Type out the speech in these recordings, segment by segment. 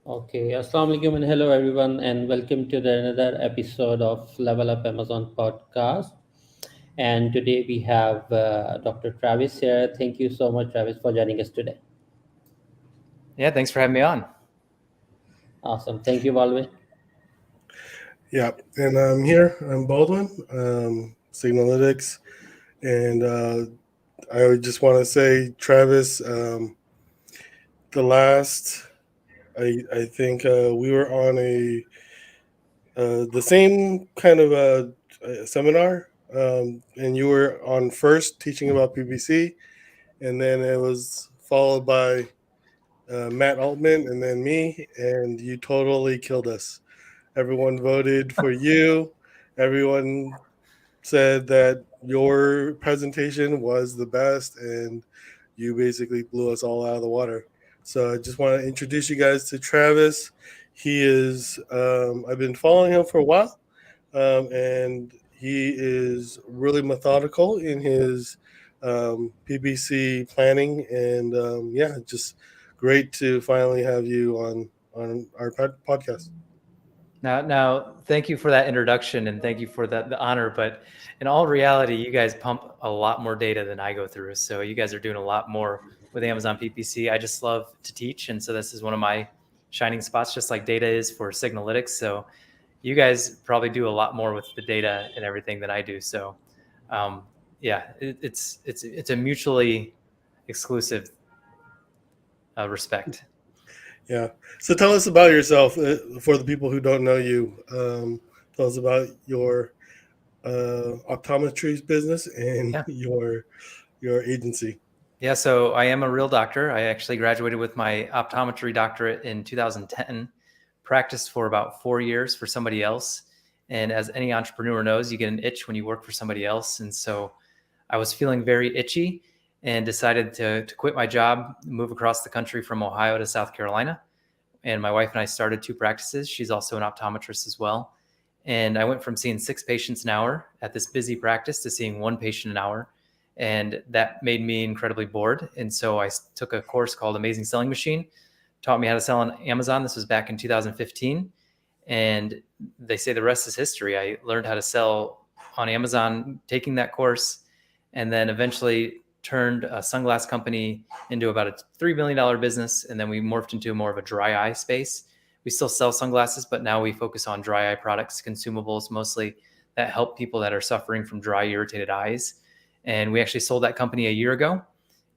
Okay, Assalamu alaikum and hello everyone, and welcome to another episode of Level Up Amazon podcast. And today we have Dr. Travis here. Thank you so much, Travis, for joining us today. Yeah, thanks for having me on. Awesome. Thank you, Baldwin. Yeah, and I'm here. I'm Baldwin, Signalytics, and I would just want to say, Travis, the last, I think we were on the same kind of seminar, and you were on first teaching about PPC, and then it was followed by Matt Altman, and then me, and you totally killed us. Everyone voted for you. Everyone said that your presentation was the best and you basically blew us all out of the water. So I just want to introduce you guys to Travis. He is, I've been following him for a while, and he is really methodical in his PPC planning. And yeah, just great to finally have you on our podcast. Now, thank you for that introduction and thank you for the honor. But in all reality, you guys pump a lot more data than I go through. So you guys are doing a lot more with Amazon PPC. I just love to teach, and so this is one of my shining spots, just like data is for Signalytics. So you guys probably do a lot more with the data and everything than I do. So yeah, it's a mutually exclusive respect. Yeah. So tell us about yourself for the people who don't know you. Tell us about your optometry business and Yeah. your agency. Yeah, so I am a real doctor. I actually graduated with my optometry doctorate in 2010, practiced for about 4 years for somebody else. And as any entrepreneur knows, you get an itch when you work for somebody else. And so I was feeling very itchy and decided to quit my job, move across the country from Ohio to South Carolina. And my wife and I started two practices. She's also an optometrist as well. And I went from seeing 6 patients an hour at this busy practice to seeing 1 patient an hour. And that made me incredibly bored. And so I took a course called Amazing Selling Machine, taught me how to sell on Amazon. This was back in 2015. And they say the rest is history. I learned how to sell on Amazon, taking that course, and then eventually turned a sunglass company into about a $3 million business. And then we morphed into more of a dry eye space. We still sell sunglasses, but now we focus on dry eye products, consumables mostly, that help people that are suffering from dry, irritated eyes. And we actually sold that company a year ago.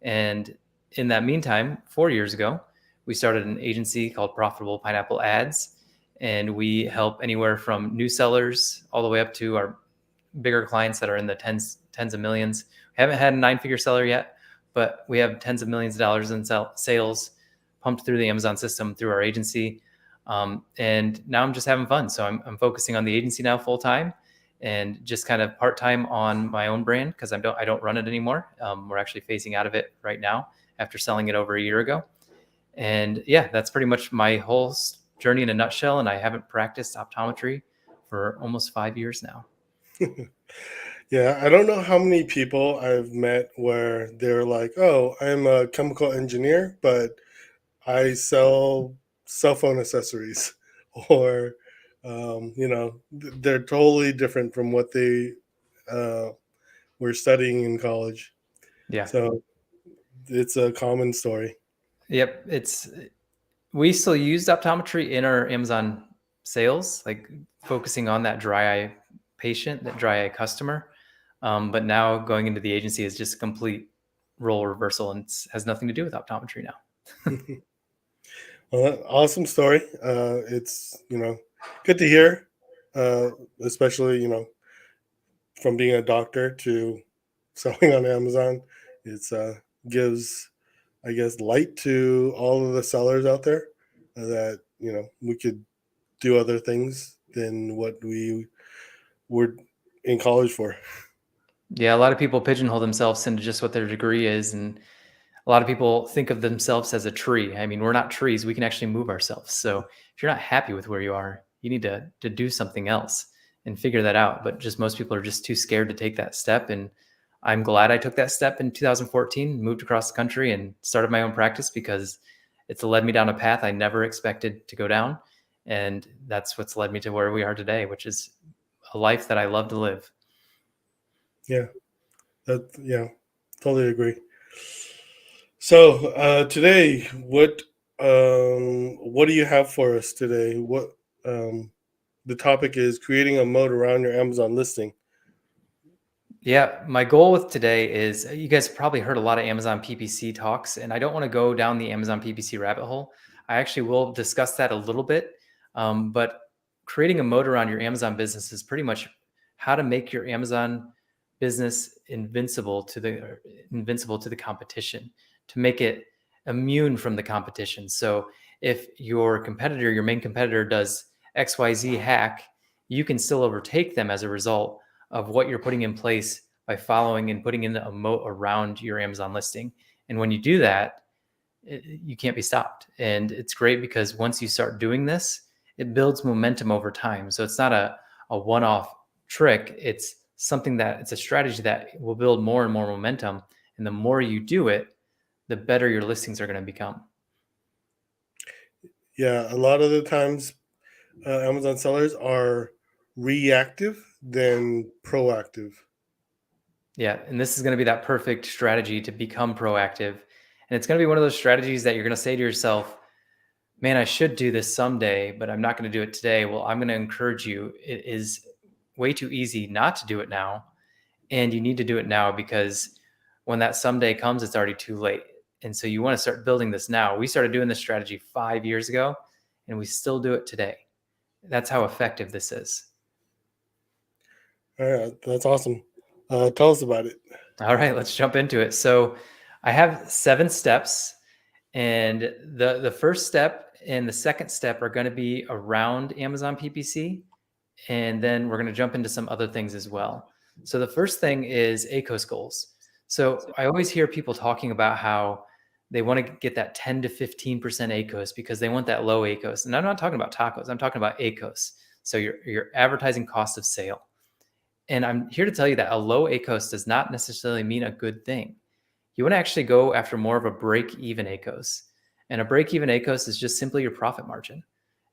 And in that meantime, 4 years ago, we started an agency called Profitable Pineapple Ads. And we help anywhere from new sellers all the way up to our bigger clients that are in the tens of millions. We haven't had a 9-figure seller yet, but we have tens of millions of dollars in sales pumped through the Amazon system through our agency. And now I'm just having fun. So I'm focusing on the agency now full time, and just kind of part-time on my own brand because I don't run it anymore. We're actually phasing out of it right now after selling it over a year ago. And yeah, that's pretty much my whole journey in a nutshell. And I haven't practiced optometry for almost 5 years now. Yeah, I don't know how many people I've met where they're like, "Oh, I'm a chemical engineer, but I sell cell phone accessories," or they're totally different from what they were studying in college. Yeah. So it's a common story. Yep. We still used optometry in our Amazon sales, like focusing on that dry eye patient, that dry eye customer. But now going into the agency is just a complete role reversal and has nothing to do with optometry now. Well, awesome story. It's good to hear, especially from being a doctor to selling on Amazon. It's gives, I guess, light to all of the sellers out there that we could do other things than what we were in college for. Yeah, a lot of people pigeonhole themselves into just what their degree is, and a lot of people think of themselves as a tree. I mean, we're not trees. We can actually move ourselves. So if you're not happy with where you are, you need to do something else and figure that out. But just most people are just too scared to take that step. And I'm glad I took that step in 2014, moved across the country and started my own practice because it's led me down a path I never expected to go down. And that's what's led me to where we are today, which is a life that I love to live. Yeah, totally agree. So today, what do you have for us today? What the topic is creating a moat around your Amazon listing. Yeah, my goal with today is you guys probably heard a lot of Amazon PPC talks, and I don't want to go down the Amazon PPC rabbit hole. I actually will discuss that a little bit, but creating a moat around your Amazon business is pretty much how to make your Amazon business invincible to the competition, to make it immune from the competition. So if your main competitor does XYZ hack, you can still overtake them as a result of what you're putting in place by following and putting in a moat around your Amazon listing. And when you do that, you can't be stopped. And it's great because once you start doing this, it builds momentum over time. So it's not a one-off trick. It's a strategy that will build more and more momentum. And the more you do it, the better your listings are going to become. Yeah, a lot of the times Amazon sellers are reactive than proactive. Yeah, and this is going to be that perfect strategy to become proactive. And it's going to be one of those strategies that you're going to say to yourself, man, I should do this someday, but I'm not going to do it today. Well, I'm going to encourage you. It is way too easy not to do it now. And you need to do it now because when that someday comes, it's already too late. And so you want to start building this now. We started doing this strategy 5 years ago, and we still do it today. That's how effective this is. All right, that's awesome. Tell us about it. All right, let's jump into it. So I have 7 steps, and the first step and the second step are going to be around Amazon PPC, and then we're going to jump into some other things as well. So the first thing is ACOS goals. So I always hear people talking about how they want to get that 10 to 15% ACOS because they want that low ACOS. And I'm not talking about tacos. I'm talking about ACOS. So your advertising cost of sale. And I'm here to tell you that a low ACOS does not necessarily mean a good thing. You want to actually go after more of a break-even ACOS. And a break-even ACOS is just simply your profit margin.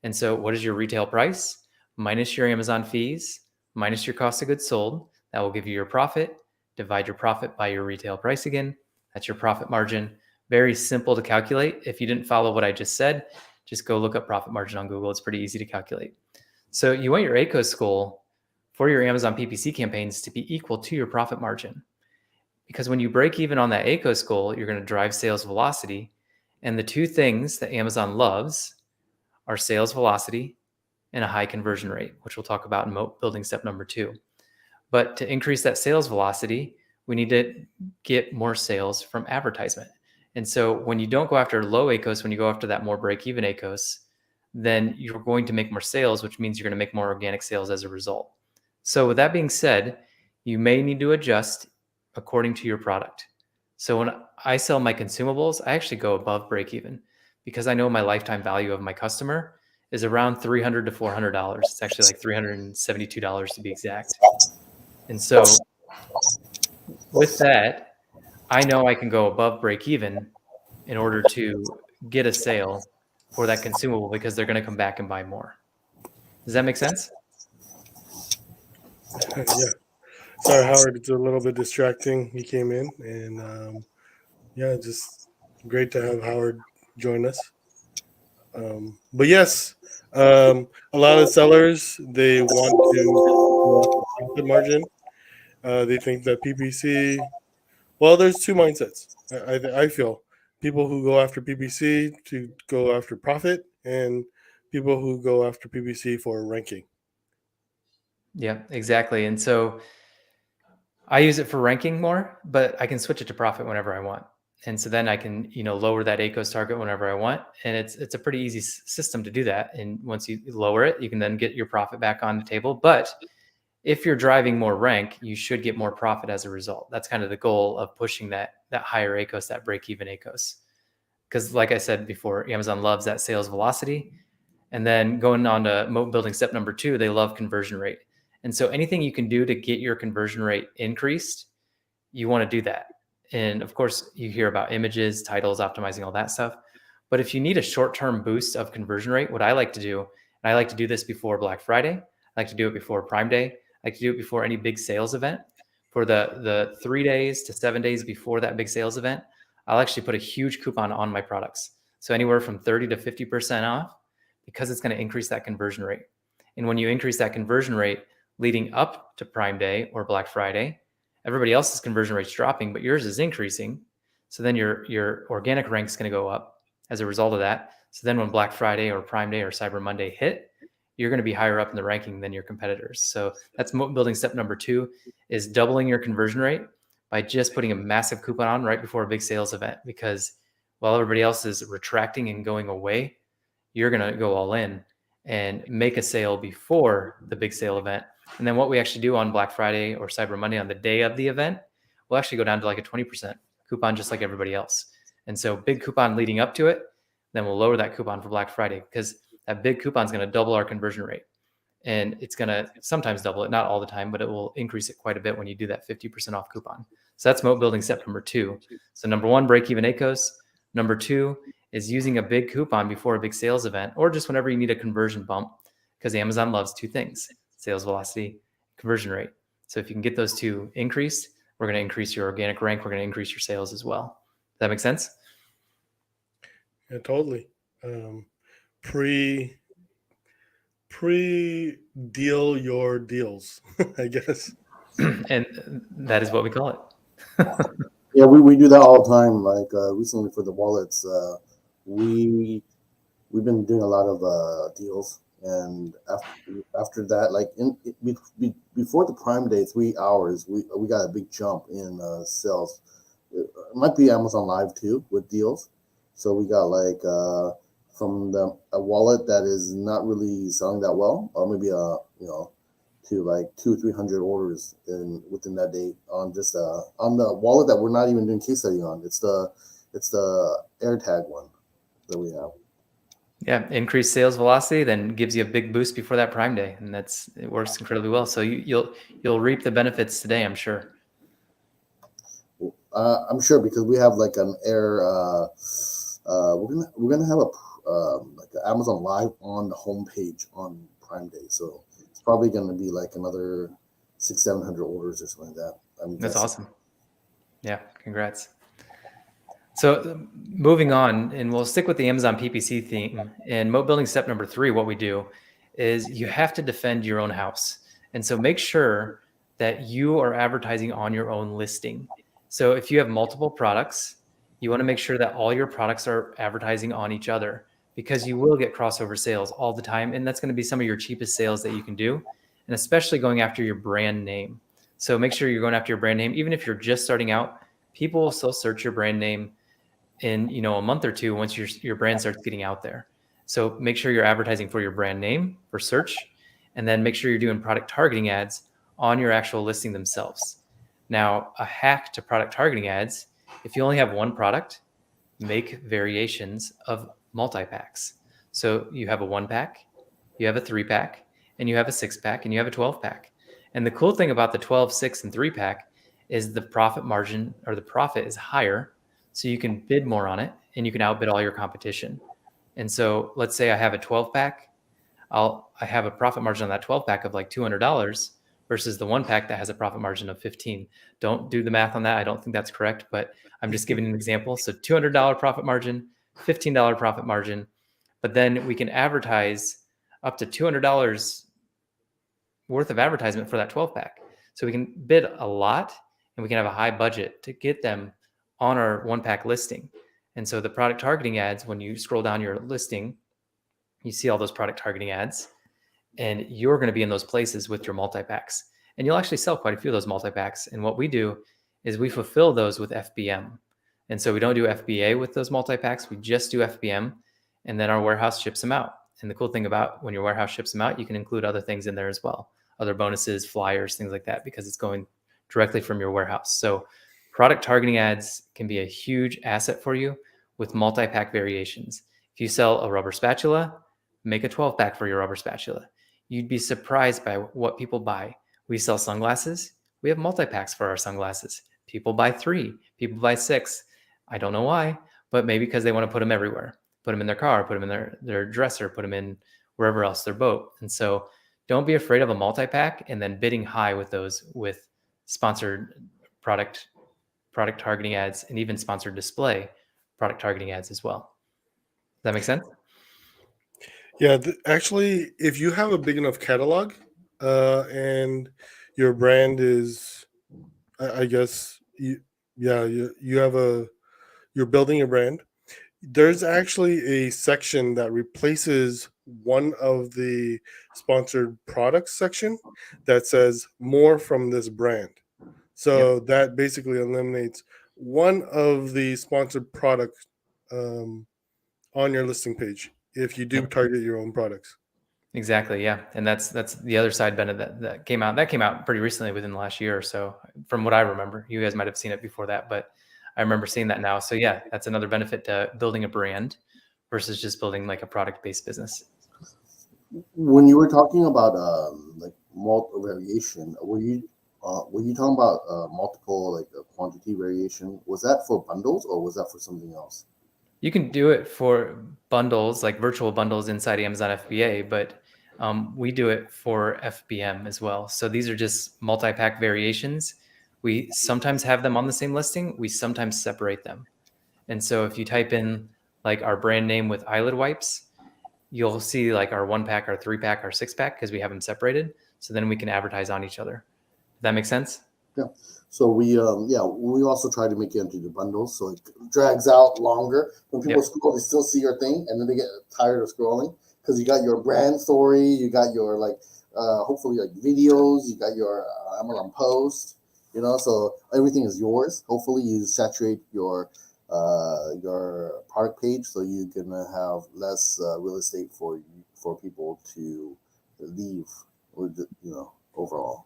And so what is your retail price minus your Amazon fees, minus your cost of goods sold? That will give you your profit. Divide your profit by your retail price again. That's your profit margin. Very simple to calculate. If you didn't follow what I just said, just go look up profit margin on Google. It's pretty easy to calculate. So you want your ACOS goal for your Amazon PPC campaigns to be equal to your profit margin. Because when you break even on that ACOS goal, you're going to drive sales velocity. And the two things that Amazon loves are sales velocity and a high conversion rate, which we'll talk about in Moat building step number 2. But to increase that sales velocity, we need to get more sales from advertisement. And so when you don't go after low ACOS, when you go after that more break-even ACOS, then you're going to make more sales, which means you're going to make more organic sales as a result. So with that being said, you may need to adjust according to your product. So when I sell my consumables, I actually go above break-even because I know my lifetime value of my customer is around $300 to $400. It's actually like $372 to be exact. And so with that, I know I can go above break even in order to get a sale for that consumable because they're going to come back and buy more. Does that make sense? Yeah. Sorry, Howard. It's a little bit distracting. He came in, and just great to have Howard join us. But yes, a lot of sellers, they want to profit margin. They think that PPC. Well, there's two mindsets. I feel people who go after PPC to go after profit, and people who go after PPC for ranking. Yeah, exactly. And so I use it for ranking more, but I can switch it to profit whenever I want. And so then I can, lower that ACOS target whenever I want. And it's a pretty easy system to do that. And once you lower it, you can then get your profit back on the table. But if you're driving more rank, you should get more profit as a result. That's kind of the goal of pushing that higher ACOS, that break-even ACOS. Because like I said before, Amazon loves that sales velocity. And then going on to Moat building step number 2, they love conversion rate. And so anything you can do to get your conversion rate increased, you want to do that. And of course, you hear about images, titles, optimizing all that stuff. But if you need a short-term boost of conversion rate, what I like to do, and I like to do this before Black Friday, I like to do it before Prime Day, I like to do it before any big sales event. For the 3 days to 7 days before that big sales event, I'll actually put a huge coupon on my products. So anywhere from 30 to 50% off, because it's going to increase that conversion rate. And when you increase that conversion rate leading up to Prime Day or Black Friday, everybody else's conversion rate's dropping, but yours is increasing. So then your organic rank is going to go up as a result of that. So then when Black Friday or Prime Day or Cyber Monday hit, you're going to be higher up in the ranking than your competitors. So that's moat building step number 2, is doubling your conversion rate by just putting a massive coupon on right before a big sales event. Because while everybody else is retracting and going away, you're going to go all in and make a sale before the big sale event. And then what we actually do on Black Friday or Cyber Monday on the day of the event, we'll actually go down to like a 20% coupon, just like everybody else. And so big coupon leading up to it, then we'll lower that coupon for Black Friday, because that big coupon is going to double our conversion rate. And it's going to sometimes double it, not all the time, but it will increase it quite a bit when you do that 50% off coupon. So that's moat building step number 2. So number 1, break even ACOS. Number 2 is using a big coupon before a big sales event, or just whenever you need a conversion bump, because Amazon loves 2 things: sales velocity, conversion rate. So if you can get those 2 increased, we're going to increase your organic rank. We're going to increase your sales as well. Does that make sense? Yeah, totally. Pre deal your deals, I guess. And that is what we call it. Yeah, we do that all the time. Like recently for the wallets, we've been doing a lot of deals, and after that, like before the Prime Day, 3 hours, we got a big jump in sales. It might be Amazon Live too with deals. So we got like from a wallet that is not really selling that well, or maybe to like 200-300 orders within that day on just on the wallet that we're not even doing case study on. It's the AirTag one that we have. Yeah, increased sales velocity then gives you a big boost before that Prime Day, and it works incredibly well. So you'll reap the benefits today, I'm sure. I'm sure, because we have like an Air. We're gonna have like an Amazon Live on the homepage on Prime Day, so it's probably gonna be like another 600-700 orders or something like that. I mean, that's awesome. Yeah, congrats. So moving on, and we'll stick with the Amazon PPC theme. In moat building step number 3, what we do is you have to defend your own house. And so make sure that you are advertising on your own listing. So if you have multiple products, you want to make sure that all your products are advertising on each other, because you will get crossover sales all the time. And that's going to be some of your cheapest sales that you can do, and especially going after your brand name. So make sure you're going after your brand name. Even if you're just starting out, people will still search your brand name in a month or 2 once your brand starts getting out there. So make sure you're advertising for your brand name for search, and then make sure you're doing product targeting ads on your actual listing themselves. Now, a hack to product targeting ads: if you only have one product, make variations of multi-packs. So you have a 1-pack, you have a 3-pack, and you have a 6-pack, and you have a 12-pack. And the cool thing about the 12, 6, and 3-pack is the profit margin, or the profit, is higher. So you can bid more on it, and you can outbid all your competition. And so let's say I have a 12-pack. I have a profit margin on that 12-pack of like $200 versus the 1-pack that has a profit margin of 15. Don't do the math on that. I don't think that's correct, but I'm just giving an example. So $200 profit margin, $15 profit margin, but then we can advertise up to $200 worth of advertisement for that 12-pack. So we can bid a lot, and we can have a high budget to get them on our 1-pack listing. And so the product targeting ads, when you scroll down your listing, you see all those product targeting ads, and you're going to be in those places with your multi-packs. And you'll actually sell quite a few of those multi-packs. And what we do is we fulfill those with FBM. And so we don't do FBA with those multi-packs. We just do FBM, and then our warehouse ships them out. And the cool thing about when your warehouse ships them out, you can include other things in there as well, other bonuses, flyers, things like that, because it's going directly from your warehouse. So product targeting ads can be a huge asset for you with multi-pack variations. If you sell a rubber spatula, make a 12-pack for your rubber spatula. You'd be surprised by what people buy. We sell sunglasses. We have multi-packs for our sunglasses. People buy 3, people buy 6. I don't know why, but maybe because they want to put them everywhere. put them in their car, put them in their dresser, put them in wherever else, their boat. And so don't be afraid of a multi-pack and then bidding high with those, with sponsored product targeting ads, and even sponsored display product targeting ads as well. Does that make sense? Yeah, actually, if you have a big enough catalog and your brand is, I guess, you have you're building a brand. There's actually a section that replaces one of the sponsored products section that says more from this brand. So that basically eliminates one of the sponsored products on your listing page if you do target your own products. Exactly. Yeah. And that's the other side benefit that came out. That came out pretty recently, within the last year or so, from what I remember. You guys might have seen it before that, but I remember seeing that now. So yeah, that's another benefit to building a brand versus just building like a product-based business. When you were talking about like multiple variation, were you talking about multiple like quantity variation? Was that for bundles or was that for something else? You can do it for bundles, like virtual bundles inside Amazon FBA, but we do it for FBM as well. So these are just multi-pack variations. We sometimes have them on the same listing. We sometimes separate them. And so if you type in like our brand name with eyelid wipes, you'll see like our 1-pack, our 3-pack, our 6-pack, because we have them separated. So then we can advertise on each other. Does that make sense? Yeah. So we also try to make it into the bundles, so it drags out longer. When people scroll, they still see your thing, and then they get tired of scrolling because you got your brand story, you got your like hopefully like videos, you got your Amazon post, so everything is yours. Hopefully you saturate your product page so you can have less real estate for people to leave, or overall.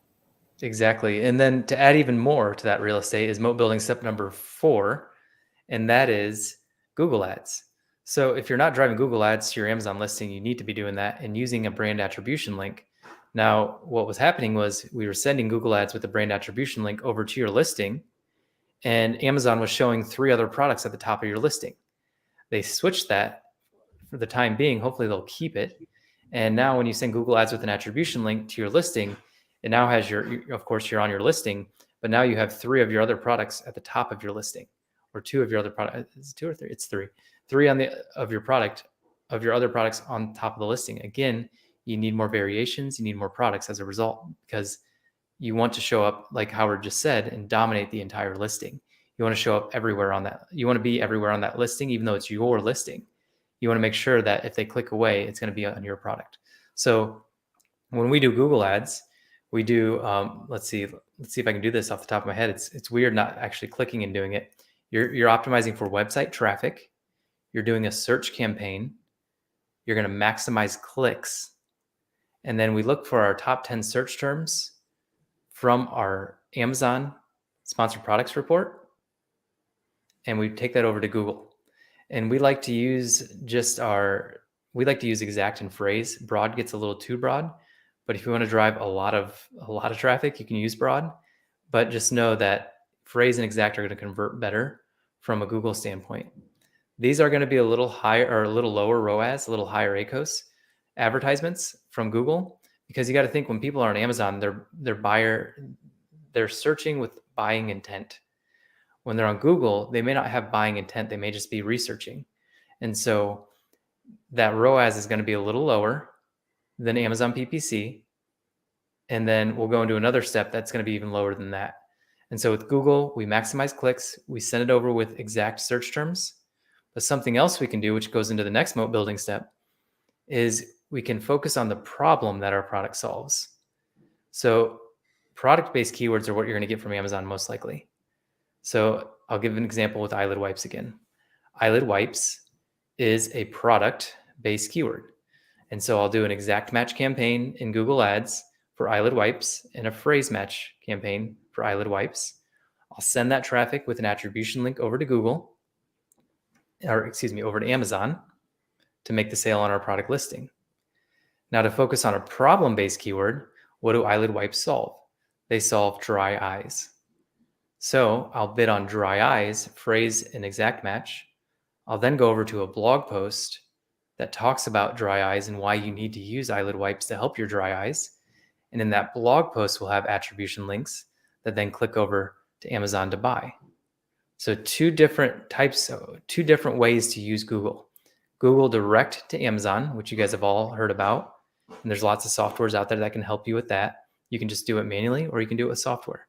Exactly. And then to add even more to that real estate is moat building step number 4, and that is Google Ads. So if you're not driving Google Ads to your Amazon listing, you need to be doing that and using a brand attribution link. Now, what was happening was we were sending Google Ads with a brand attribution link over to your listing, and Amazon was showing 3 other products at the top of your listing. They switched that for the time being. Hopefully they'll keep it. And now when you send Google Ads with an attribution link to your listing, it now has of course, you're on your listing, but now you have 3 of your other products at the top of your listing, or 2 of your other products. Is it 2 or 3? It's 3. 3 of your other products on top of the listing. Again, you need more variations, you need more products as a result, because you want to show up, like Howard just said, and dominate the entire listing. You want to show up everywhere on that. You want to be everywhere on that listing, even though it's your listing. You want to make sure that if they click away, it's going to be on your product. So when we do Google Ads, we do, let's see if I can do this off the top of my head. It's weird not actually clicking and doing it. You're optimizing for website traffic. You're doing a search campaign. You're going to maximize clicks. And then we look for our top 10 search terms from our Amazon sponsored products report. And we take that over to Google. And we like to use exact and phrase. Broad gets a little too broad. But if you want to drive a lot of traffic, you can use broad. But just know that phrase and exact are going to convert better from a Google standpoint. These are going to be a little higher or a little lower ROAS, a little higher ACOS advertisements from Google, because you got to think when people are on Amazon, they're searching with buying intent. When they're on Google, they may not have buying intent. They may just be researching. And so that ROAS is going to be a little lower than Amazon PPC. And then we'll go into another step that's going to be even lower than that. And so with Google, we maximize clicks. We send it over with exact search terms. But something else we can do, which goes into the next moat building step, is we can focus on the problem that our product solves. So product-based keywords are what you're going to get from Amazon most likely. So I'll give an example with eyelid wipes again. Eyelid wipes is a product-based keyword. And so I'll do an exact match campaign in Google Ads for eyelid wipes and a phrase match campaign for eyelid wipes. I'll send that traffic with an attribution link over to over to Amazon to make the sale on our product listing. Now to focus on a problem-based keyword, what do eyelid wipes solve? They solve dry eyes. So I'll bid on dry eyes, phrase and exact match. I'll then go over to a blog post that talks about dry eyes and why you need to use eyelid wipes to help your dry eyes. And in that blog post, we'll have attribution links that then click over to Amazon to buy. So two different ways to use Google. Google Direct to Amazon, which you guys have all heard about. And there's lots of softwares out there that can help you with that. You can just do it manually or you can do it with software.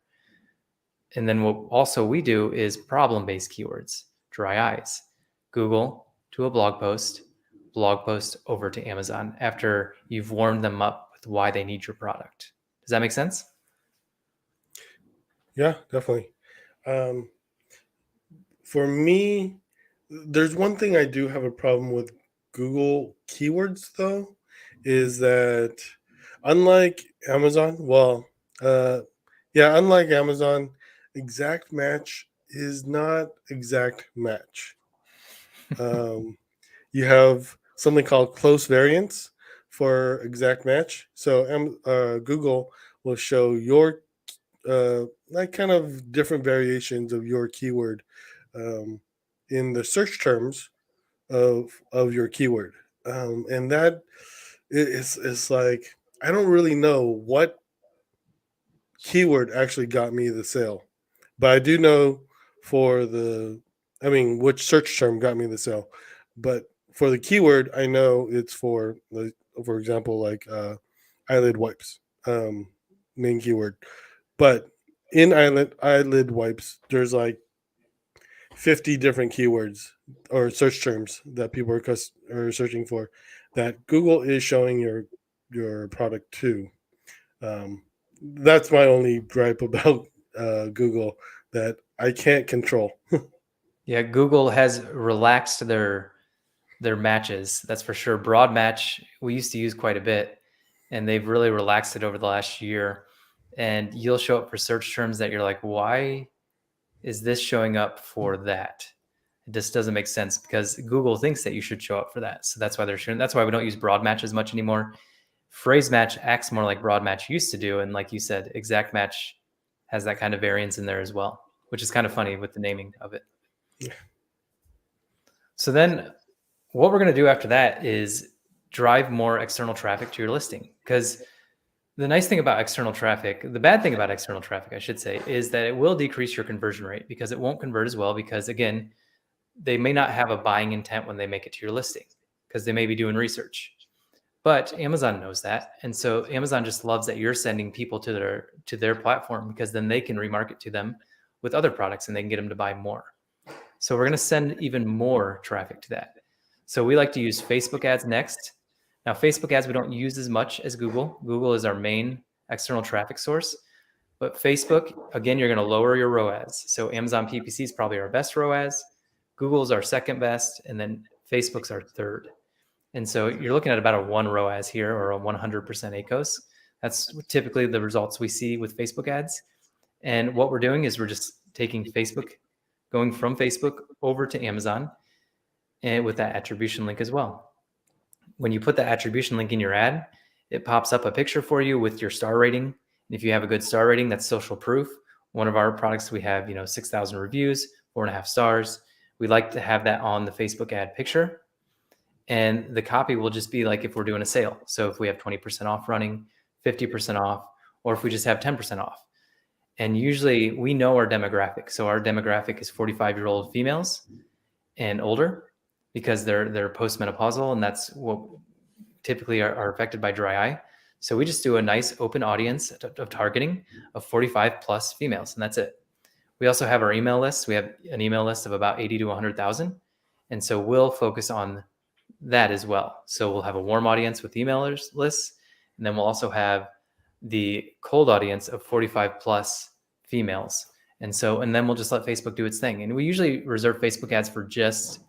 And then what also we do is problem-based keywords, dry eyes. Google to a blog post over to Amazon after you've warmed them up with why they need your product. Does that make sense? Yeah, definitely. For me, there's one thing I do have a problem with Google keywords, though, is that unlike Amazon, unlike Amazon, exact match is not exact match. You have something called close variants for exact match. So Google will show your like kind of different variations of your keyword in the search terms of your keyword, and that is like I don't really know what keyword actually got me the sale, but I do know which search term got me the sale. But for the keyword, I know it's for example, like eyelid wipes, main keyword. But in eyelid wipes, there's like 50 different keywords or search terms that people are searching for that Google is showing your product to. That's my only gripe about Google that I can't control. Yeah, Google has relaxed their matches. That's for sure. Broad match we used to use quite a bit, and they've really relaxed it over the last year. And you'll show up for search terms that you're like, why is this showing up for that? It just doesn't make sense because Google thinks that you should show up for that. So that's why that's why we don't use broad match as much anymore. Phrase match acts more like broad match used to do. And like you said, exact match has that kind of variance in there as well, which is kind of funny with the naming of it. Yeah. So then what we're going to do after that is drive more external traffic to your listing. Because the nice thing about external traffic, the bad thing about external traffic, I should say, is that it will decrease your conversion rate because it won't convert as well because, again, they may not have a buying intent when they make it to your listing because they may be doing research. But Amazon knows that. And so Amazon just loves that you're sending people to their platform because then they can remarket to them with other products and they can get them to buy more. So we're going to send even more traffic to that. So we like to use Facebook ads next. Now, Facebook ads, we don't use as much as Google. Google is our main external traffic source. But Facebook, again, you're going to lower your ROAS. So Amazon PPC is probably our best ROAS. Google's our second best. And then Facebook's our third. And so you're looking at about a 1 ROAS here or a 100% ACOS. That's typically the results we see with Facebook ads. And what we're doing is we're just taking Facebook, going from Facebook over to Amazon and with that attribution link as well. When you put the attribution link in your ad, it pops up a picture for you with your star rating. And if you have a good star rating, that's social proof. One of our products, we have 6,000 reviews, 4.5 stars. We like to have that on the Facebook ad picture. And the copy will just be like if we're doing a sale. So if we have 20% off running, 50% off, or if we just have 10% off. And usually we know our demographic. So our demographic is 45-year-old females and older because they're postmenopausal, and that's what typically are affected by dry eye. So we just do a nice open audience of targeting of 45 plus females, and that's it. We also have our email list. We have an email list of about 80 to 100,000. And so we'll focus on that as well. So we'll have a warm audience with emailers lists, and then we'll also have the cold audience of 45 plus females. And then we'll just let Facebook do its thing. And we usually reserve Facebook ads for just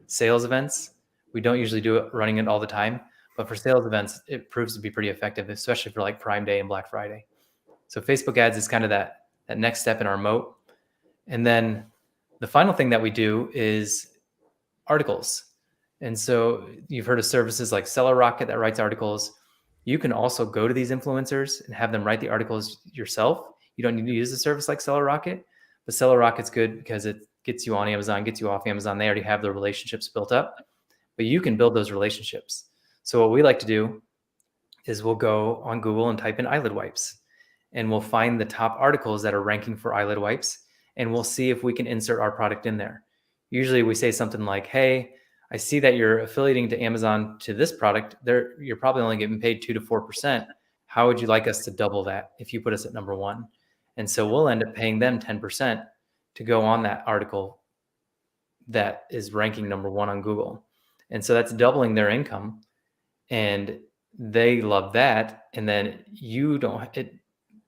sales events. We don't usually do it running it all the time, but for sales events, it proves to be pretty effective, especially for like Prime Day and Black Friday. So Facebook ads is kind of that next step in our moat. And then the final thing that we do is articles. And so you've heard of services like Seller Rocket that writes articles. You can also go to these influencers and have them write the articles yourself. You don't need to use a service like Seller Rocket, but Seller Rocket's good because it gets you on Amazon, gets you off Amazon. They already have the relationships built up, but you can build those relationships. So what we like to do is we'll go on Google and type in eyelid wipes, and we'll find the top articles that are ranking for eyelid wipes, and we'll see if we can insert our product in there. Usually we say something like, hey, I see that you're affiliating to Amazon to this product. You're probably only getting paid 2 to 4%. How would you like us to double that if you put us at number 1? And so we'll end up paying them 10% to go on that article that is ranking number 1 on Google. And so that's doubling their income, and they love that. And then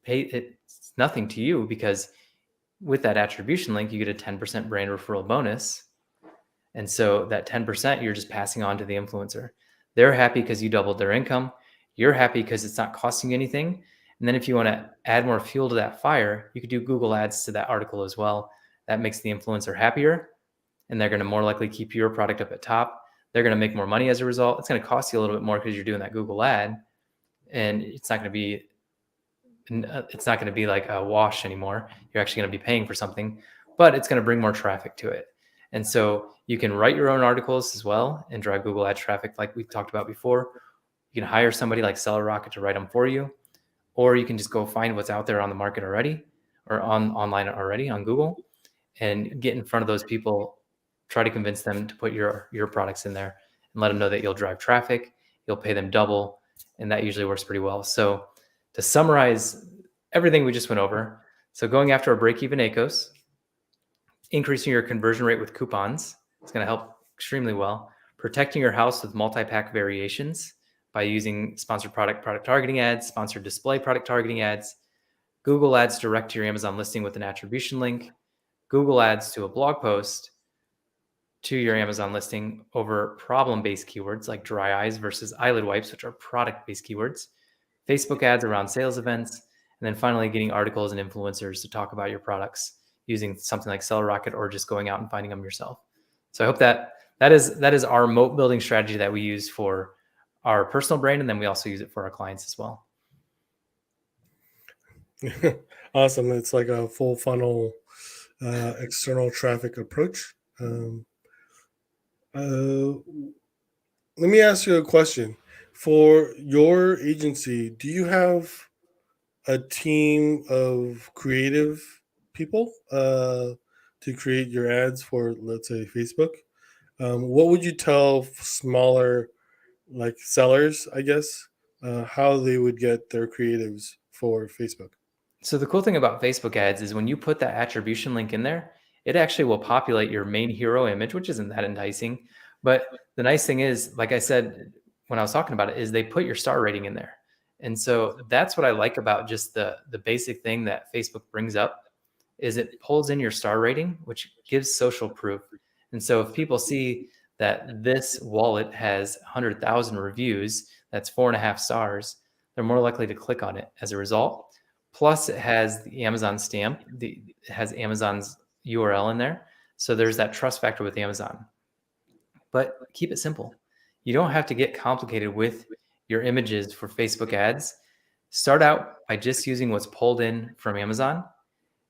it's nothing to you, because with that attribution link, you get a 10% brand referral bonus. And so that 10% you're just passing on to the influencer. They're happy because you doubled their income. You're happy because it's not costing you anything. And then if you want to add more fuel to that fire, you could do Google ads to that article as well. That makes the influencer happier, and they're going to more likely keep your product up at top. They're going to make more money as a result. It's going to cost you a little bit more because you're doing that Google ad, and it's not going to be like a wash anymore. You're actually going to be paying for something, but it's going to bring more traffic to it. And so you can write your own articles as well and drive Google ad traffic like we talked about before. You can hire somebody like SellerRocket to write them for you, or you can just go find what's out there on the market already, or online already on Google, and get in front of those people. Try to convince them to put your products in there, and let them know that you'll drive traffic, you'll pay them double, and that usually works pretty well. So to summarize everything we just went over, so going after a break-even ACOS, increasing your conversion rate with coupons, it's going to help extremely well. Protecting your house with multi-pack variations by using sponsored product targeting ads, sponsored display product targeting ads, Google ads direct to your Amazon listing with an attribution link, Google ads to a blog post to your Amazon listing over problem-based keywords like dry eyes versus eyelid wipes, which are product-based keywords, Facebook ads around sales events, and then finally getting articles and influencers to talk about your products using something like SellerRocket, or just going out and finding them yourself. So I hope that is our moat building strategy that we use for our personal brand, and then we also use it for our clients as well. Awesome. It's like a full funnel external traffic approach. Let me ask you a question. For your agency, do you have a team of creative people to create your ads for, let's say, Facebook? What would you tell smaller, like sellers, I guess, how they would get their creatives for Facebook? So the cool thing about Facebook ads is when you put that attribution link in there, it actually will populate your main hero image, which isn't that enticing. But the nice thing is, like I said when I was talking about it, is they put your star rating in there. And so that's what I like about just the basic thing that Facebook brings up, is it pulls in your star rating, which gives social proof. And so if people see that this wallet has 100,000 reviews, that's 4.5 stars, they're more likely to click on it as a result. Plus, it has the Amazon stamp. It has Amazon's URL in there. So there's that trust factor with Amazon. But keep it simple. You don't have to get complicated with your images for Facebook ads. Start out by just using what's pulled in from Amazon.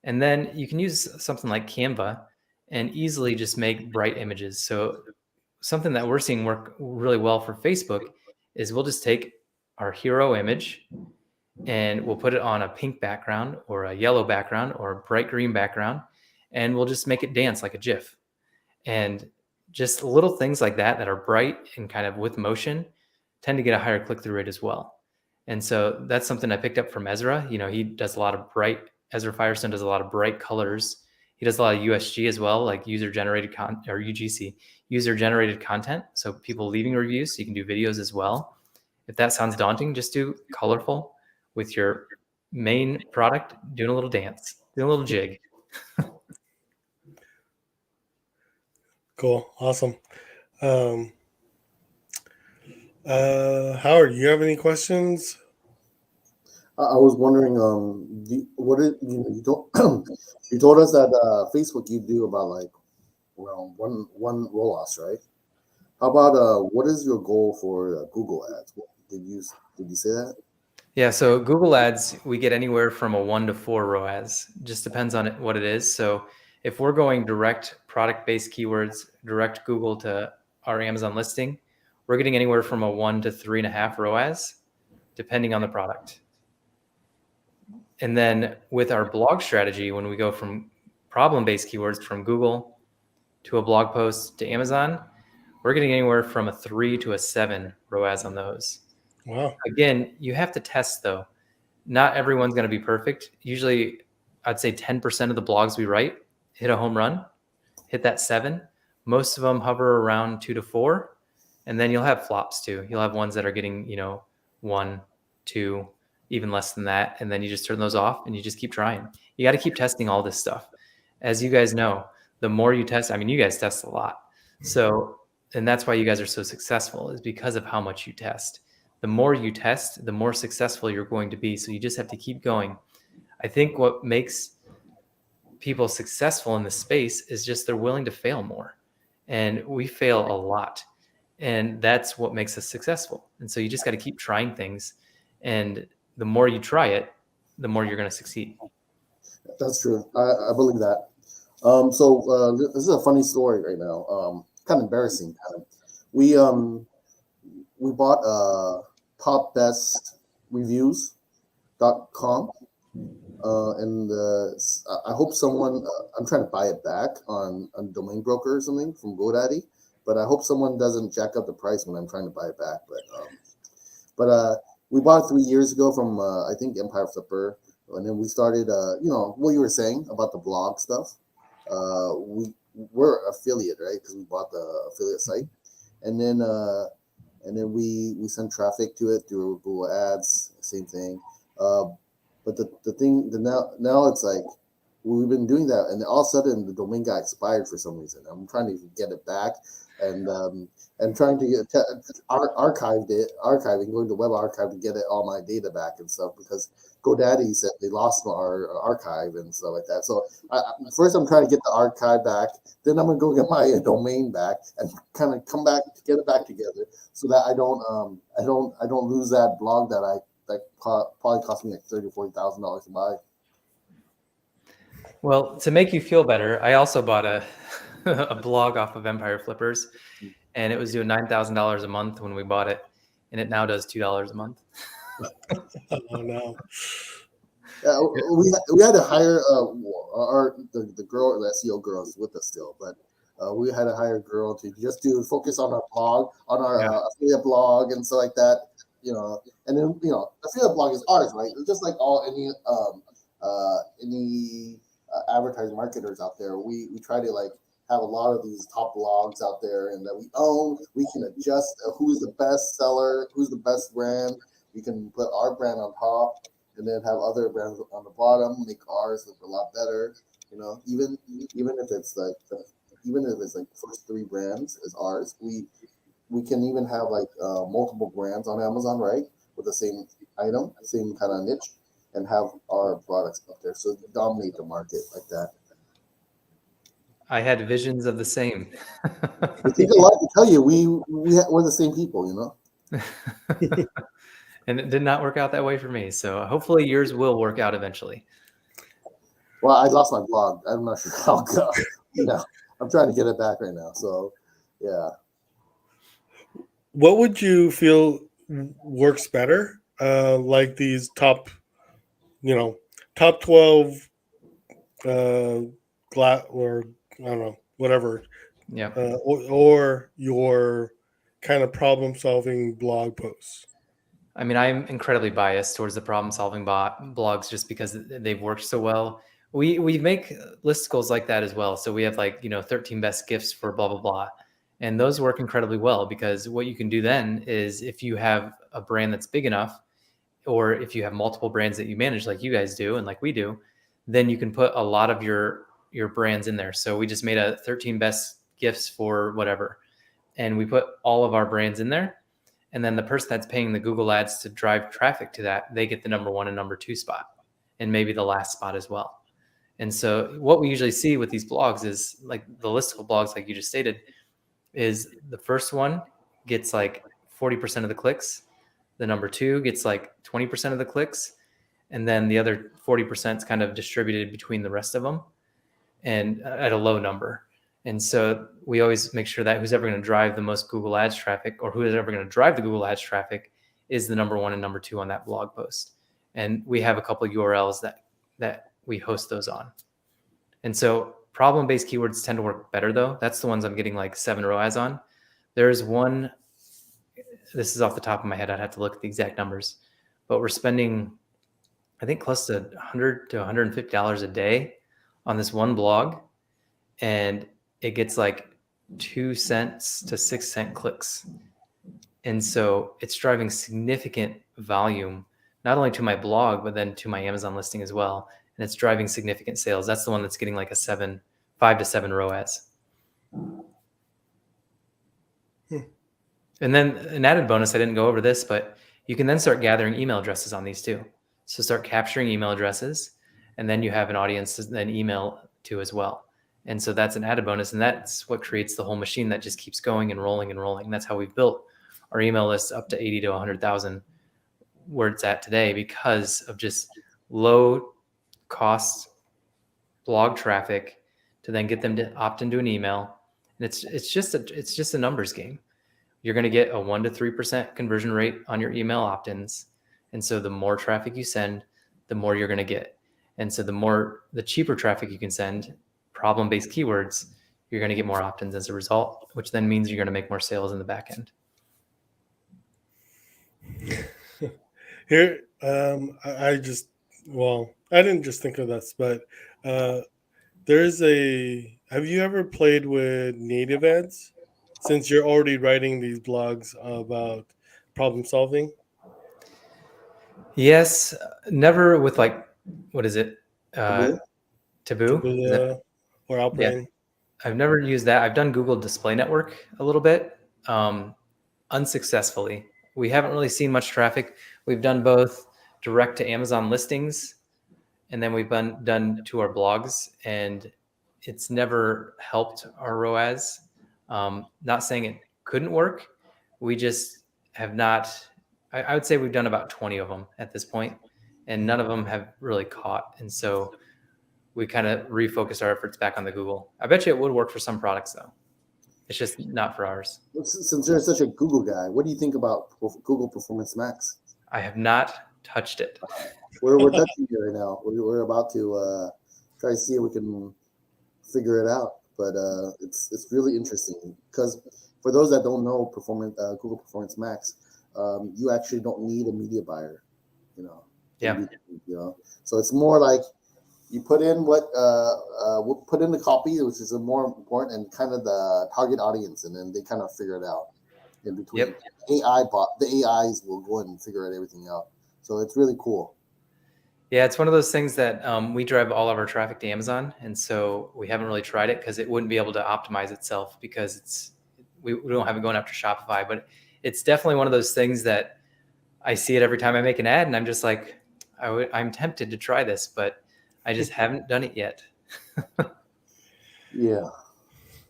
And then you can use something like Canva and easily just make bright images. So something that we're seeing work really well for Facebook is we'll just take our hero image and we'll put it on a pink background or a yellow background or a bright green background, and we'll just make it dance like a GIF. And just little things like that are bright and kind of with motion tend to get a higher click-through rate as well. And so that's something I picked up from Ezra. He does a lot of Ezra Firestone does a lot of bright colors. He does a lot of USG as well, like user-generated content, or UGC, user-generated content. So people leaving reviews, so you can do videos as well. If that sounds daunting, just do colorful with your main product, doing a little dance, doing a little jig. Cool. Awesome. Howard, you have any questions? I was wondering, you told us that Facebook you do about like around one ROAS, right? How about what is your goal for Google Ads? Did you say that? Yeah, so Google Ads, we get anywhere from a 1 to 4 ROAS. Just depends on what it is. So If we're going direct product-based keywords, direct Google to our Amazon listing, we're getting anywhere from a 1 to 3.5 ROAS, depending on the product. And then with our blog strategy, when we go from problem-based keywords from Google to a blog post to Amazon, we're getting anywhere from a 3 to a 7 ROAS on those. Wow. Again, you have to test though. Not everyone's going to be perfect. Usually I'd say 10% of the blogs we write hit a home run, hit that 7. Most of them hover around 2 to 4. And then you'll have flops too. You'll have ones that are getting, 1, 2, even less than that. And then you just turn those off and you just keep trying. You got to keep testing all this stuff. As you guys know, the more you test, you guys test a lot. So, and that's why you guys are so successful, is because of how much you test. The more you test, the more successful you're going to be. So you just have to keep going. I think what makes people successful in this space is just they're willing to fail more. And we fail a lot. And that's what makes us successful. And so you just got to keep trying things. And the more you try it, the more you're going to succeed. That's true. I believe that. This is a funny story right now. Kind of embarrassing. We bought topbestreviews.com. And I hope someone, I'm trying to buy it back on domain broker or something from GoDaddy, but I hope someone doesn't jack up the price when I'm trying to buy it back. But we bought it 3 years ago from I think Empire Flipper, and then we started. What you were saying about the blog stuff. We're affiliate, right? Because we bought the affiliate site, and then we send traffic to it through Google Ads. Same thing. But now it's like we've been doing that, and all of a sudden the domain got expired for some reason. I'm trying to get it back, and trying to archiving, going to web archive to get all my data back and stuff, because GoDaddy said they lost our archive and stuff like that. So first I'm trying to get the archive back, then I'm gonna go get my domain back and kind of come back to get it back together, so that I don't lose that blog that probably cost me like $30,000-$40,000 to buy. Well, to make you feel better, I also bought a blog off of Empire Flippers, and it was doing $9,000 a month when we bought it, and it now does $2 a month. Oh no! We had to hire the girl, the SEO girl is with us still, but we had to hire a girl to just focus on our blog, on our affiliate blog and stuff like that. And then affiliate blog is ours, right? It's just like any advertising marketers out there. We try to have a lot of these top blogs out there, and that we own. We can adjust who's the best seller, who's the best brand. We can put our brand on top, and then have other brands on the bottom. Make ours look a lot better. Even if it's first 3 brands is ours. We can even have multiple brands on Amazon, right? With the same item, same kind of niche, and have our products up there. So dominate the market like that. I had visions of the same. I think a lot to tell you, we're the same people, And it did not work out that way for me. So hopefully yours will work out eventually. Well, I lost my blog. I'm not sure how it goes. I'm trying to get it back right now. So, yeah. What would you feel works better? Like these top 12 or I don't know, whatever. Yeah. Or your kind of problem-solving blog posts. I'm incredibly biased towards the problem-solving blogs just because they've worked so well. We make listicles like that as well. So we have 13 best gifts for blah, blah, blah. And those work incredibly well, because what you can do then is, if you have a brand that's big enough, or if you have multiple brands that you manage like you guys do and like we do, then you can put a lot of your brands in there. So we just made a 13 best gifts for whatever, and we put all of our brands in there. And then the person that's paying the Google ads to drive traffic to that, they get the number 1 and number 2 spot, and maybe the last spot as well. And so what we usually see with these blogs is, like the listicle blogs, like you just stated, is the first one gets 40% of the clicks. The number 2 gets 20% of the clicks. And then the other 40% is kind of distributed between the rest of them. and at a low number. And so we always make sure that who's ever going to drive the most Google Ads traffic, or who is ever going to drive the Google Ads traffic, is the number one and number two on that blog post. And we have a couple of URLs that we host those on. And so problem-based keywords tend to work better, though. That's the ones I'm getting like 7 ROAS on. There's one, this is off the top of my head, I'd have to look at the exact numbers, but we're spending, I think, close to $100 to $150 a day on this one blog, and it gets like 2 cents to 6 cent clicks. And so it's driving significant volume, not only to my blog, but then to my Amazon listing as well. And it's driving significant sales. That's the one that's getting like a 5 to 7 ROAS. And then an added bonus, I didn't go over this, but you can then start gathering email addresses on these too. So start capturing email addresses, and then you have an audience to then email to as well. And so that's an added bonus, and that's what creates the whole machine that just keeps going and rolling and rolling. And that's how we've built our email list up to 80 to 100,000 where it's at today, because of just low cost blog traffic to then get them to opt into an email. And it's just a numbers game. You're going to get a 1 to 3% conversion rate on your email opt-ins. And so the more traffic you send, the more you're going to get. And so the cheaper traffic you can send, problem-based keywords, you're going to get more opt-ins as a result, which then means you're going to make more sales in the back end. Here, I didn't just think of this, but have you ever played with native ads? Since you're already writing these blogs about problem solving? Yes, never with like, what is it? Taboo? Or Outbrain? Yeah. I've never used that. I've done Google Display Network a little bit, unsuccessfully. We haven't really seen much traffic. We've done both direct to Amazon listings, and then we've done to our blogs, and it's never helped our ROAS. Not saying it couldn't work. We just have not, I would say we've done about 20 of them at this point, and none of them have really caught. And so we kind of refocused our efforts back on the Google. I bet you it would work for some products though. It's just not for ours. Since you're such a Google guy, what do you think about Google Performance Max? I have not touched it. We're touching it right now. We're about to try to see if we can figure it out. But it's really interesting, because for those that don't know Google Performance Max, you actually don't need a media buyer, Yeah. So it's more like you put in we'll put in the copy, which is more important, and kind of the target audience, and then they kind of figure it out in between. Yep. The AIs will go and figure everything out. So it's really cool. Yeah, it's one of those things that we drive all of our traffic to Amazon, and so we haven't really tried it because it wouldn't be able to optimize itself, because we don't have it going after Shopify. But it's definitely one of those things that I see it every time I make an ad, and I'm just like, I'm tempted to try this, but I just haven't done it yet. Yeah.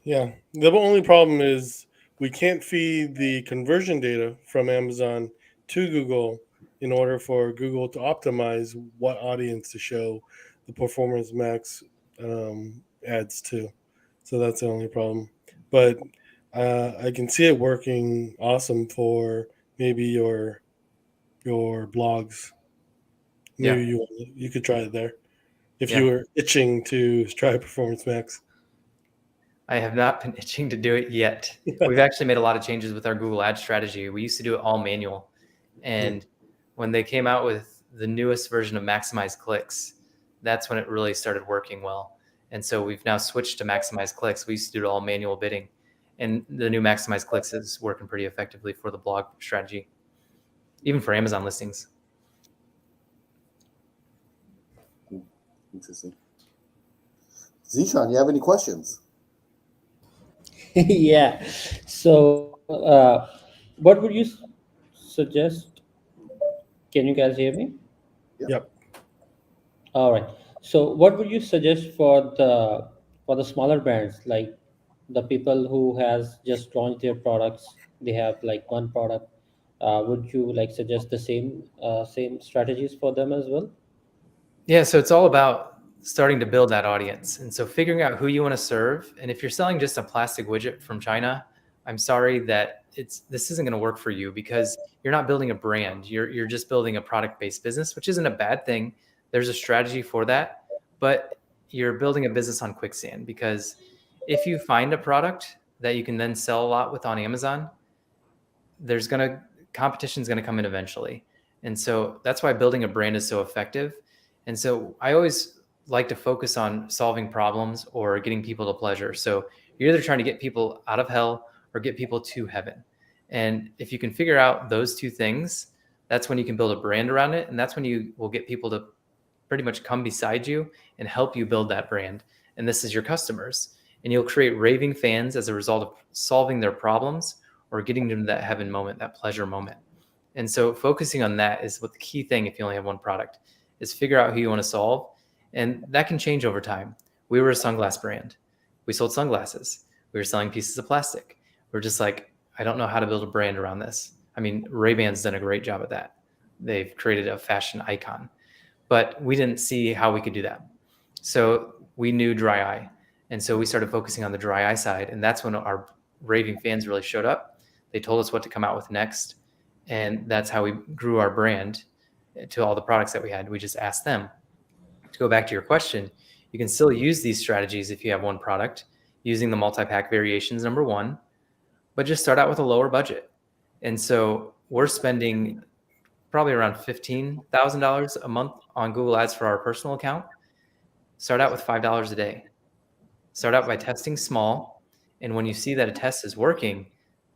The only problem is we can't feed the conversion data from Amazon to Google in order for Google to optimize what audience to show the Performance Max ads to. So that's the only problem. But I can see it working awesome for maybe your blogs. Maybe you could try it there if you were itching to try Performance Max. I have not been itching to do it yet. We've actually made a lot of changes with our Google Ads strategy. We used to do it all manual. And when they came out with the newest version of Maximize Clicks, that's when it really started working well. And so we've now switched to Maximize Clicks. We used to do it all manual bidding. And the new Maximize Clicks is working pretty effectively for the blog strategy, even for Amazon listings. Interesting. Zishan, you have any questions? Yeah. So, what would you suggest? Can you guys hear me? Yep. All right. So, what would you suggest for the smaller brands, like the people who has just launched their products? They have like one product. Would you like suggest the same strategies for them as well? Yeah, so it's all about starting to build that audience. And so figuring out who you want to serve. And if you're selling just a plastic widget from China, I'm sorry that this isn't going to work for you, because you're not building a brand. You're just building a product-based business, which isn't a bad thing. There's a strategy for that, but you're building a business on quicksand, because if you find a product that you can then sell a lot with on Amazon, competition is going to come in eventually. And so that's why building a brand is so effective. And so I always like to focus on solving problems or getting people to pleasure. So you're either trying to get people out of hell or get people to heaven. And if you can figure out those two things, that's when you can build a brand around it. And that's when you will get people to pretty much come beside you and help you build that brand. And this is your customers. And you'll create raving fans as a result of solving their problems or getting them to that heaven moment, that pleasure moment. And so focusing on that is what the key thing, if you only have one product, is figure out who you want to solve. And that can change over time. We were a sunglass brand. We sold sunglasses. We were selling pieces of plastic. We're just like, I don't know how to build a brand around this. I mean, Ray-Ban's done a great job at that. They've created a fashion icon, but we didn't see how we could do that. So we knew dry eye. And so we started focusing on the dry eye side. And that's when our raving fans really showed up. They told us what to come out with next. And that's how we grew our brand to all the products that we had. We just asked them. To go back to your question, you can still use these strategies if you have one product, using the multi-pack variations, number one, but just start out with a lower budget. And so we're spending probably around $15,000 a month on Google Ads for our personal account. Start out with $5 a day. Start out by testing small. And when you see that a test is working,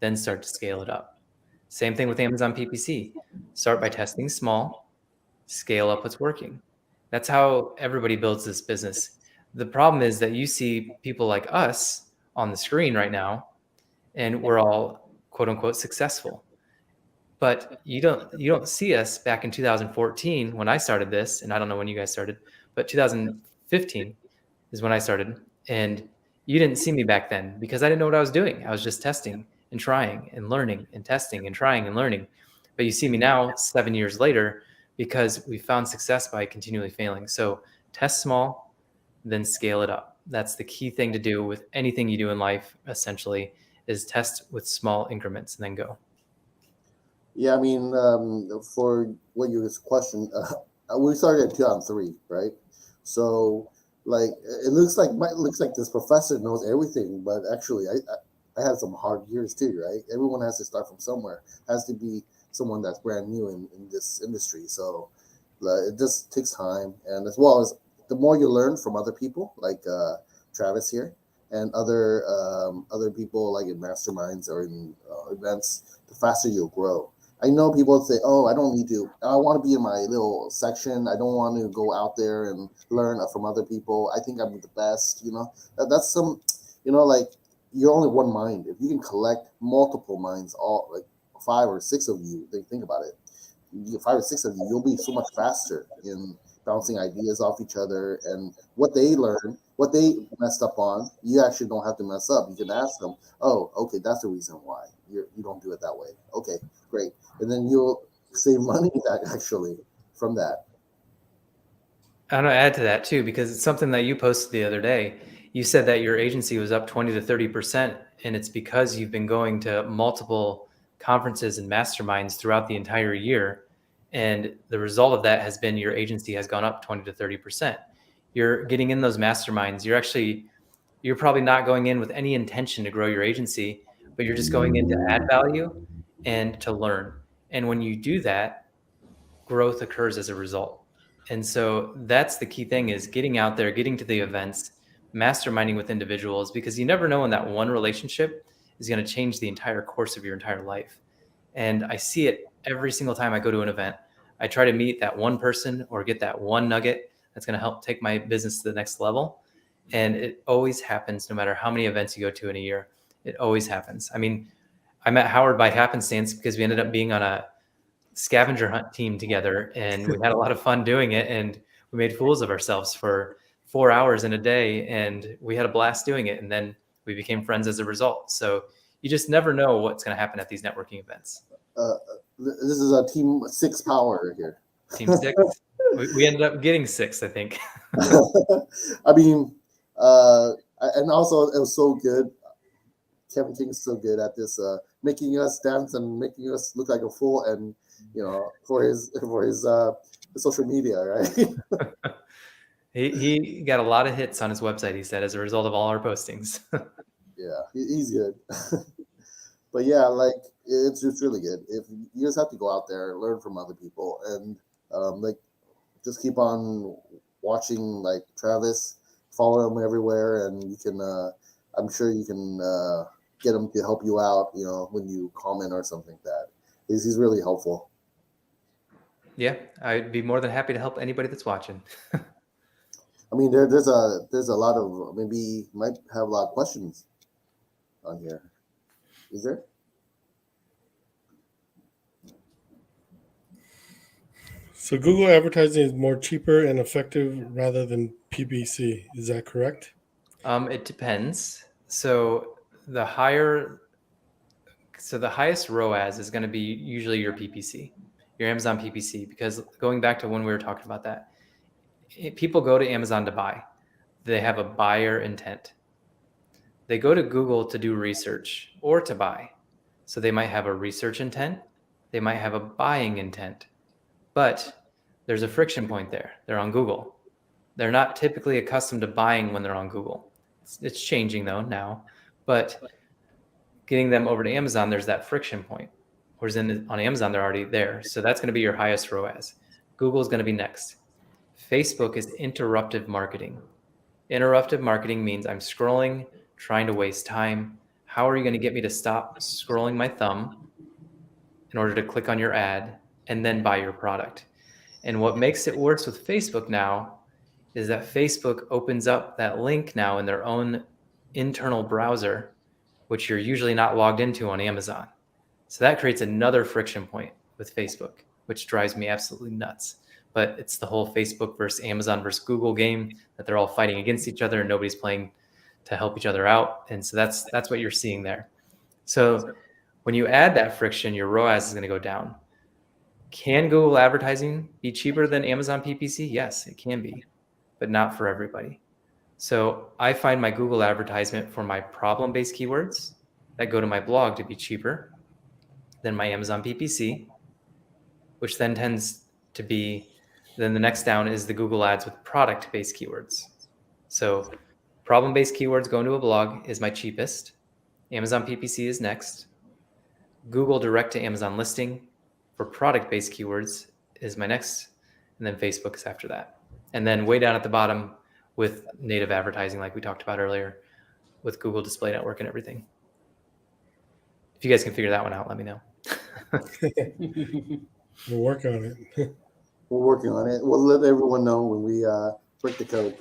then start to scale it up. Same thing with Amazon PPC. Start by testing small, scale up what's working. That's how everybody builds this business. The problem is that you see people like us on the screen right now, and we're all quote unquote successful. But you don't see us back in 2014 when I started this, and I don't know when you guys started, but 2015 is when I started. And you didn't see me back then because I didn't know what I was doing. I was just testing and trying and learning and testing and trying and learning. But you see me now 7 years later because we found success by continually failing. So test small, then scale it up. That's the key thing to do with anything you do in life, essentially, is test with small increments and then go. Yeah, I mean, for what your question, we started in 2003, right? So, like, it looks like this professor knows everything, but actually, I had some hard years too, right? Everyone has to start from somewhere. Has to be someone that's brand new in this industry. So, it just takes time, and as well as the more you learn from other people, like Travis here, and other people like in masterminds or in events, the faster you'll grow. I know people say, "Oh, I don't need to. I want to be in my little section. I don't want to go out there and learn from other people. I think I'm the best." That's some, like you're only one mind. If you can collect multiple minds, all like 5 or 6 of you, think about it. 5 or 6 of you, you'll be so much faster in bouncing ideas off each other, and what they learn, what they messed up on, you actually don't have to mess up. You can ask them, "Oh, okay, that's the reason why you don't do it that way." Okay, great, and then you'll save money actually from that. I want to add to that too, because it's something that you posted the other day. You said that your agency was up 20 to 30%, and it's because you've been going to multiple conferences and masterminds throughout the entire year. And the result of that has been your agency has gone up 20 to 30%. You're getting in those masterminds. You're probably not going in with any intention to grow your agency, but you're just going in to add value and to learn. And when you do that, growth occurs as a result. And so that's the key thing, is getting out there, getting to the events, masterminding with individuals, because you never know when that one relationship is going to change the entire course of your entire life. And I see it every single time I go to an event. I try to meet that one person or get that one nugget that's going to help take my business to the next level. And it always happens, no matter how many events you go to in a year. It always happens. I mean, I met Howard by happenstance because we ended up being on a scavenger hunt team together, and we had a lot of fun doing it, and we made fools of ourselves for 4 hours in a day, and we had a blast doing it. And then we became friends as a result. So you just never know what's going to happen at these networking events. This is a team 6 power here. Team 6. We ended up getting 6, I think. I mean, and also it was so good. Kevin King is so good at this, making us dance and making us look like a fool, and for his social media, right? He got a lot of hits on his website, he said, as a result of all our postings. Yeah, he's good. But yeah, like it's really good. If you just have to go out there, learn from other people, and like just keep on watching like Travis, follow him everywhere, and you can. I'm sure you can get him to help you out. When you comment or something like that. He's really helpful. Yeah, I'd be more than happy to help anybody that's watching. I mean, there's a lot of maybe might have a lot of questions on here. Is there? So Google advertising is more cheaper and effective rather than PPC. Is that correct? It depends. So the highest ROAS is going to be usually your PPC, your Amazon PPC, because going back to when we were talking about that, people go to Amazon to buy. They have a buyer intent. They go to Google to do research or to buy. So they might have a research intent. They might have a buying intent, but there's a friction point there. They're on Google. They're not typically accustomed to buying when they're on Google. It's changing though now, but getting them over to Amazon, there's that friction point. Whereas on Amazon, they're already there. So that's going to be your highest ROAS. Google is going to be next. Facebook is interruptive marketing. Interruptive marketing means I'm scrolling, trying to waste time. How are you going to get me to stop scrolling my thumb in order to click on your ad and then buy your product? And what makes it worse with Facebook now is that Facebook opens up that link now in their own internal browser, which you're usually not logged into on Amazon. So that creates another friction point with Facebook, which drives me absolutely nuts. But it's the whole Facebook versus Amazon versus Google game that they're all fighting against each other and nobody's playing to help each other out. And so that's what you're seeing there. So when you add that friction, your ROAS is going to go down. Can Google advertising be cheaper than Amazon PPC? Yes, it can be, but not for everybody. So I find my Google advertisement for my problem-based keywords that go to my blog to be cheaper than my Amazon PPC, which then tends to be, then the next down is the Google ads with product-based keywords. So problem-based keywords going to a blog is my cheapest. Amazon PPC is next. Google direct to Amazon listing for product-based keywords is my next, and then Facebook is after that. And then way down at the bottom with native advertising, like we talked about earlier, with Google Display Network and everything. If you guys can figure that one out, let me know. We'll work on it. We're working on it. We'll let everyone know when we break the code.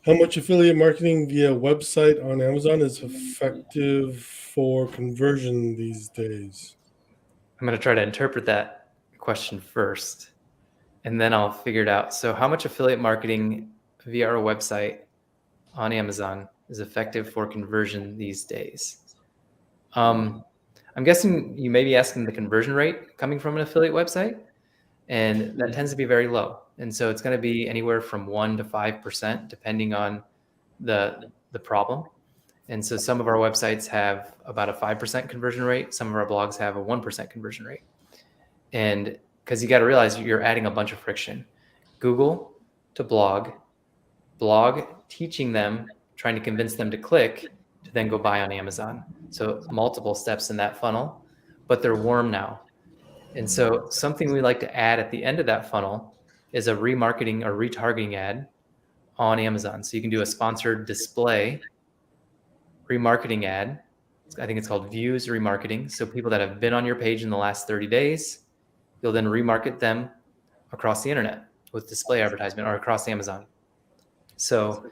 How much affiliate marketing via website on Amazon is effective for conversion these days? I'm going to try to interpret that question first, and then I'll figure it out. So how much affiliate marketing via our website on Amazon is effective for conversion these days? I'm guessing you may be asking the conversion rate coming from an affiliate website, and that tends to be very low. And so it's going to be anywhere from 1% to 5%, depending on the problem. And so some of our websites have about a 5% conversion rate. Some of our blogs have a 1% conversion rate. And because you got to realize you're adding a bunch of friction. Google to blog teaching them, trying to convince them to click to then go buy on Amazon. So multiple steps in that funnel, but they're warm now. And so something we like to add at the end of that funnel is a remarketing or retargeting ad on Amazon. So you can do a sponsored display remarketing ad. I think it's called views remarketing. So people that have been on your page in the last 30 days, you'll then remarket them across the internet with display advertisement or across Amazon. So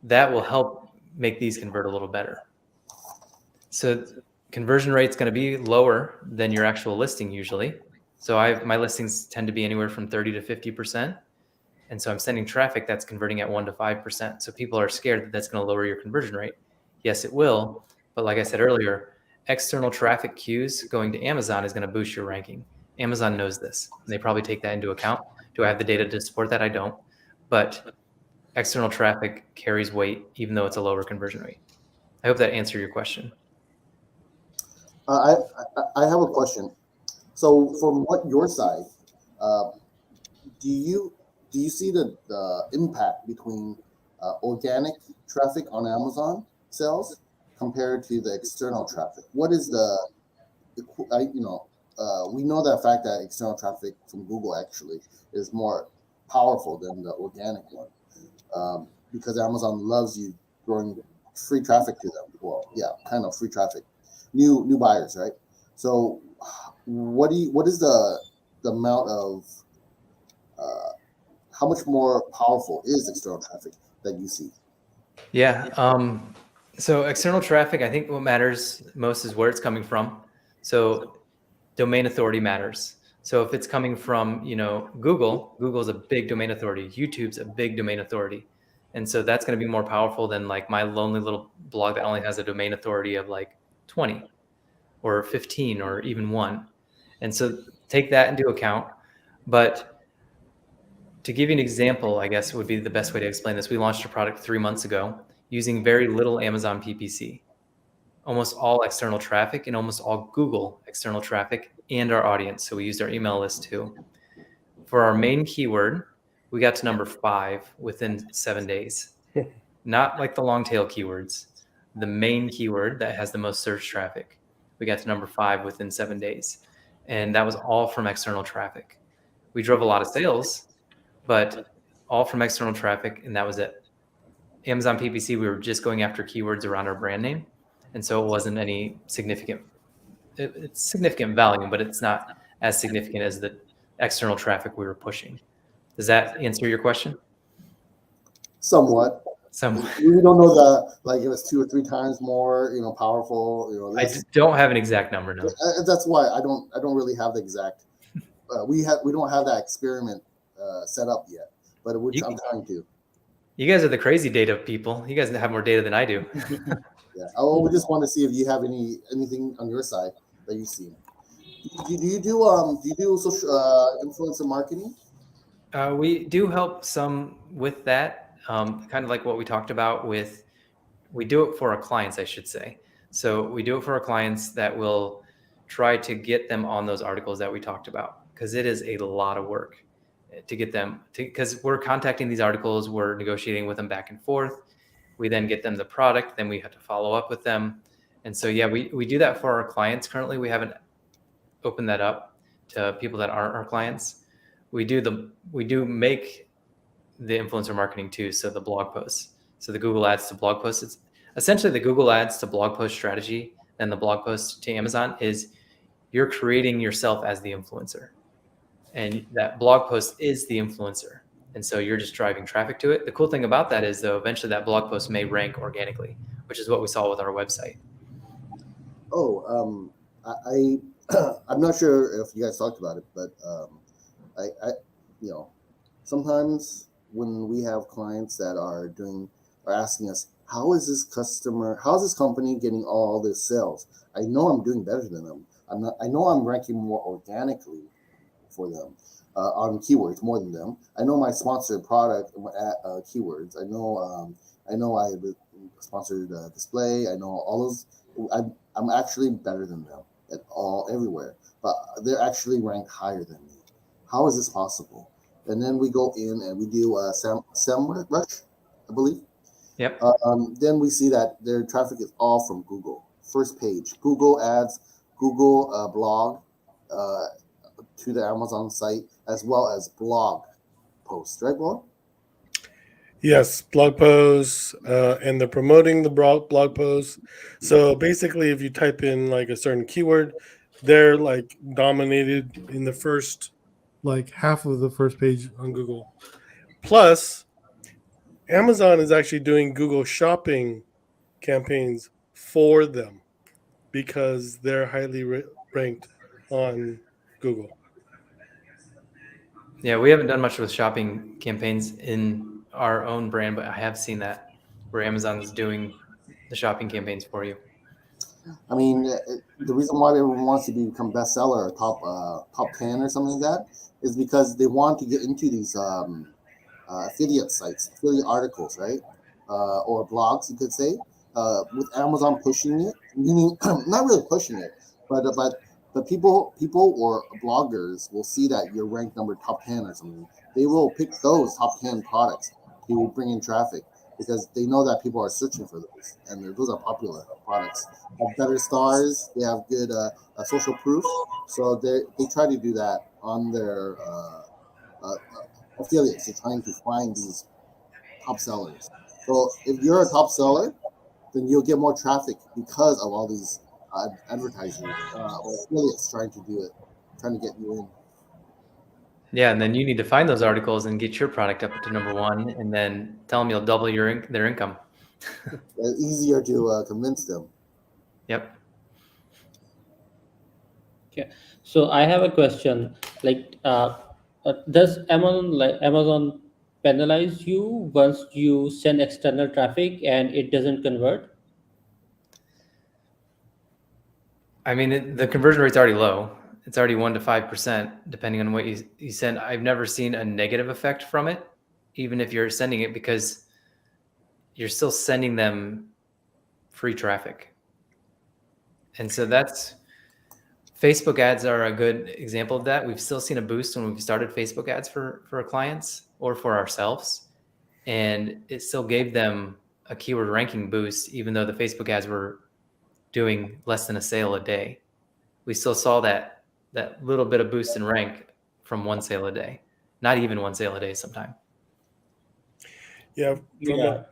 that will help make these convert a little better. So conversion rate's going to be lower than your actual listing usually. So my listings tend to be anywhere from 30 to 50%. And so I'm sending traffic that's converting at 1% to 5%. So people are scared that that's going to lower your conversion rate. Yes, it will. But like I said earlier, external traffic cues going to Amazon is going to boost your ranking. Amazon knows this, and they probably take that into account. Do I have the data to support that? I don't. But external traffic carries weight, even though it's a lower conversion rate. I hope that answered your question. I have a question. So from what your side, do you see the impact between organic traffic on Amazon sales compared to the external traffic? What is we know that fact that external traffic from Google actually is more powerful than the organic one, because Amazon loves you throwing free traffic to them. Well, yeah, kind of free traffic, new buyers, right? So, what is the amount of how much more powerful is external traffic that you see? Yeah. So external traffic, I think what matters most is where it's coming from. So domain authority matters. So if it's coming from, Google's a big domain authority. YouTube's a big domain authority. And so that's going to be more powerful than like my lonely little blog that only has a domain authority of like 20 or 15 or even 1. And so take that into account. But to give you an example, I guess would be the best way to explain this. We launched a product 3 months ago using very little Amazon PPC, almost all external traffic and almost all Google external traffic and our audience. So we used our email list too. For our main keyword, we got to number 5 within 7 days. Not like the long tail keywords, the main keyword that has the most search traffic. We got to number 5 within 7 days. And that was all from external traffic. We drove a lot of sales, but all from external traffic, and that was it. Amazon PPC, we were just going after keywords around our brand name, and so it wasn't any significant. It's significant volume, but it's not as significant as the external traffic we were pushing. Does that answer your question? Somewhat. We don't know if it's 2 or 3 times more, powerful. I don't have an exact number, no. That's why I don't really have the exact. We don't have that experiment set up yet, but which I'm trying to. You guys are the crazy data people. You guys have more data than I do. Yeah, we just want to see if you have anything on your side that you see. Do you do social influencer marketing? We do help some with that, kind of like what we talked about with. We do it for our clients, I should say. So we do it for our clients that will try to get them on those articles that we talked about, because it is a lot of work to get them because we're contacting these articles, we're negotiating with them back and forth. We then get them the product, then we have to follow up with them. And so, yeah, we do that for our clients. Currently, we haven't opened that up to people that aren't our clients. We do make the influencer marketing too. So the blog posts, so the Google ads to blog posts, it's essentially the Google ads to blog post strategy. And the blog post to Amazon is you're creating yourself as the influencer. And that blog post is the influencer. And so you're just driving traffic to it. The cool thing about that is, though, eventually that blog post may rank organically, which is what we saw with our website. Oh, I'm not sure if you guys talked about it, but I sometimes when we have clients that are asking us, how is this company getting all this sales? I know I'm doing better than them. I know I'm ranking more organically for them on keywords more than them. I know my sponsored product keywords. I know I have a sponsored display. I know all those. I'm actually better than them everywhere, but they're actually ranked higher than me. How is this possible? And then we go in and we do SEMrush, I believe. Yep. Then we see that their traffic is all from Google. First page, Google ads, Google blog to the Amazon site, as well as blog posts, right, Blog? Yes, blog posts, and they're promoting the blog posts. So basically, if you type in like a certain keyword, they're like dominated in the first, like half of the first page on Google. Plus, Amazon is actually doing Google shopping campaigns for them because they're highly ranked on Google. Yeah, we haven't done much with shopping campaigns in our own brand, but I have seen that where Amazon is doing the shopping campaigns for you. I mean, the reason why everyone wants to become bestseller or top 10 or something like that is because they want to get into these affiliate sites, affiliate articles, right? Or blogs, you could say, with Amazon pushing it, meaning not really pushing it, but people or bloggers will see that you're ranked number top 10 or something. They will pick those top 10 products to bring in traffic because they know that people are searching for those, and those are popular products. Have better stars, they have good social proof, so they try to do that on their uh, affiliates. They're trying to find these top sellers. So if you're a top seller, then you'll get more traffic because of all these advertisers or affiliates trying to do it, trying to get you in. Yeah, and then you need to find those articles and get your product up to number one, and then tell them you'll double their income. It's easier to convince them. Yep. Okay. So I have a question. Like, does Amazon penalize you once you send external traffic and it doesn't convert? I mean, the conversion rate's already low. It's already 1 to 5%, depending on what you send. I've never seen a negative effect from it, even if you're sending it, because you're still sending them free traffic. And so Facebook ads are a good example of that. We've still seen a boost when we've started Facebook ads for our clients or for ourselves. And it still gave them a keyword ranking boost, even though the Facebook ads were doing less than a sale a day. We still saw that little bit of boost in rank from one sale a day, not even one sale a day sometime. Yeah, Yeah.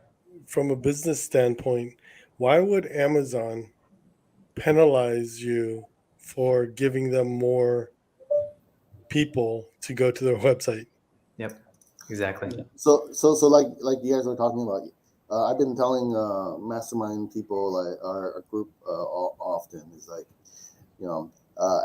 from a business standpoint, why would Amazon penalize you for giving them more people to go to their website? Yep, exactly. Yeah. So like you guys were talking about. I've been telling mastermind people like our group often is like, you know,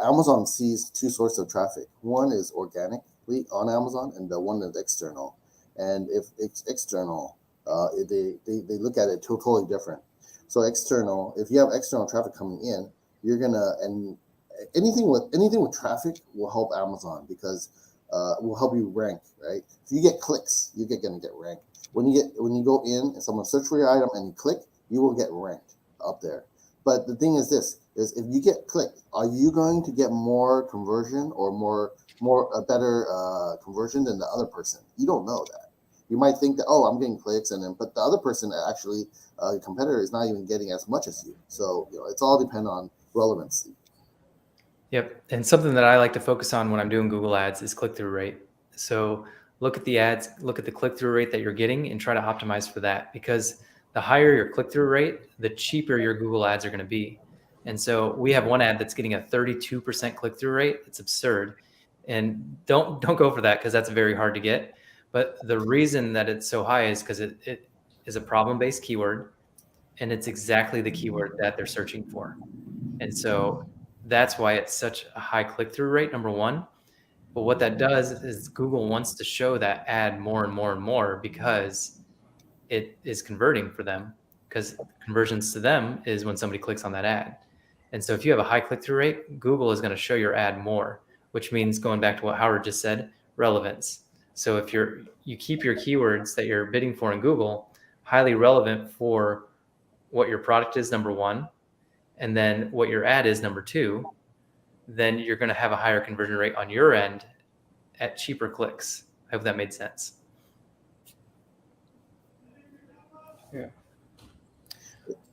Amazon sees two sources of traffic. One is organically on Amazon, and the one is external. And if it's external, they look at it totally different. So external, if you have external traffic coming in, you're gonna and anything with traffic will help Amazon because will help you rank, right? If you get clicks, gonna get ranked. When you go in and someone search for your item and you click, you will get ranked up there. But the thing is this: is if you get clicked, are you going to get more conversion or more a better conversion than the other person? You don't know that. You might think that, oh, I'm getting clicks, but the other person actually, competitor is not even getting as much as you. So it's all depend on relevancy. Yep. And something that I like to focus on when I'm doing Google ads is click-through rate. So look at the ads, look at the click-through rate that you're getting and try to optimize for that, because the higher your click-through rate, the cheaper your Google ads are going to be. And so we have one ad that's getting a 32% click-through rate. It's absurd. And don't go for that because that's very hard to get. But the reason that it's so high is because it is a problem-based keyword, and it's exactly the keyword that they're searching for. And so that's why it's such a high click-through rate, number one. But what that does is Google wants to show that ad more and more and more because it is converting for them, because conversions to them is when somebody clicks on that ad. And so if you have a high click-through rate, Google is going to show your ad more, which means, going back to what Howard just said, relevance. So if you keep your keywords that you're bidding for in Google highly relevant for what your product is, number one, and then what your ad is, number two, then you're going to have a higher conversion rate on your end at cheaper clicks. I hope that made sense. Yeah.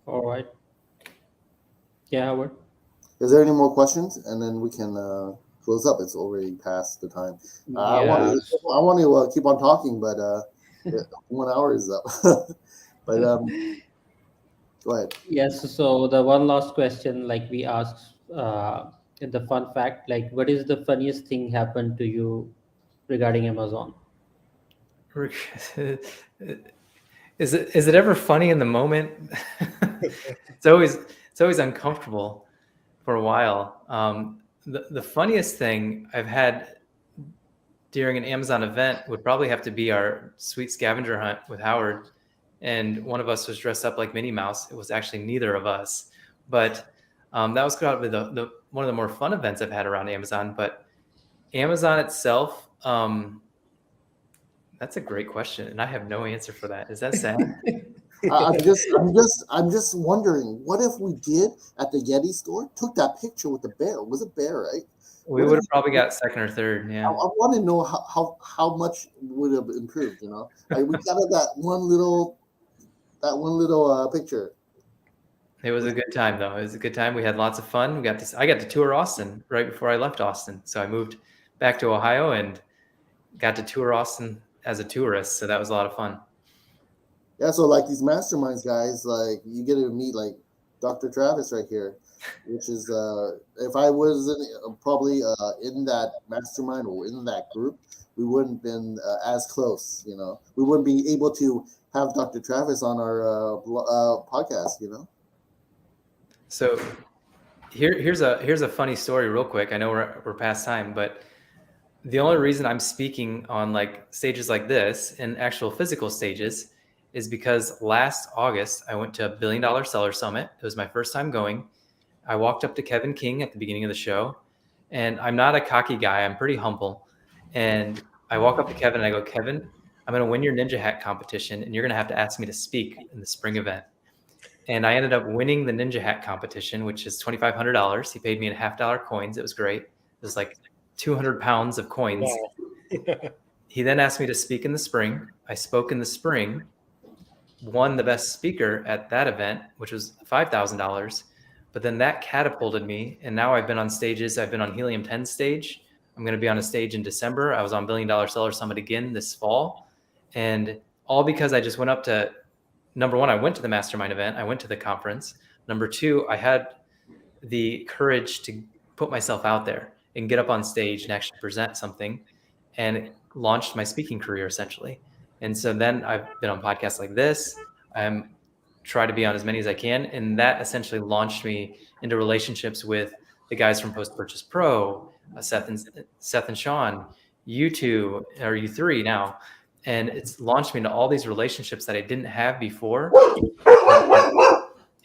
All right. Yeah, Howard. Is there any more questions? And then we can close up. It's already past the time. I want to keep on talking, but 1 hour is up. But go ahead. Yes. So the one last question, like we asked in the fun fact, like, what is the funniest thing happened to you regarding Amazon? Is it ever funny in the moment? It's always uncomfortable for a while. The funniest thing I've had during an Amazon event would probably have to be our sweet scavenger hunt with Howard. And one of us was dressed up like Minnie Mouse. It was actually neither of us. But That was probably the one of the more fun events I've had around Amazon. But Amazon itself, that's a great question, and I have no answer for that. Is that sad? I'm just wondering, what if we did at the Yeti store took that picture with the bear? It was a bear, right? We would have probably got second or third. I Yeah, want to know how much would have improved. You know, like we got that one little picture. it was a good time though. It was a good time. We had lots of fun. I got to tour Austin right before I left Austin, so I moved back to Ohio and got to tour Austin as a tourist. So that was a lot of fun. Yeah, so like these masterminds guys, like you get to meet like Dr. Travis right here, which is if I was probably in that mastermind or in that group, we wouldn't been as close. You know, we wouldn't be able to have Dr. Travis on our podcast. You know. So here's a funny story real quick. I know we're past time, but the only reason I'm speaking on like stages like this and actual physical stages is because last August I went to a $1 billion seller summit. It was my first time going. I walked up to Kevin King at the beginning of the show, and I'm not a cocky guy. I'm pretty humble. And I walk up to Kevin and I go, Kevin, I'm going to win your ninja hat competition, and you're going to have to ask me to speak in the spring event. And I ended up winning the ninja hat competition, which is $2,500. He paid me in $50 coins. It was great. It was like 200 pounds of coins. Wow. He then asked me to speak in the spring. I spoke in the spring, won the best speaker at that event, which was $5,000. But then that catapulted me. And now I've been on stages. I've been on Helium 10 stage. I'm going to be on a stage in December. I was on $1 Billion Seller Summit again this fall. And all because I just went up to, number one, I went to the mastermind event. I went to the conference. Number two, I had the courage to put myself out there and get up on stage and actually present something, and it launched my speaking career essentially. And so then I've been on podcasts like this. I'm try to be on as many as I can. And that essentially launched me into relationships with the guys from Post Purchase Pro, Seth and Sean, you two, or you three now. And it's launched me into all these relationships that I didn't have before,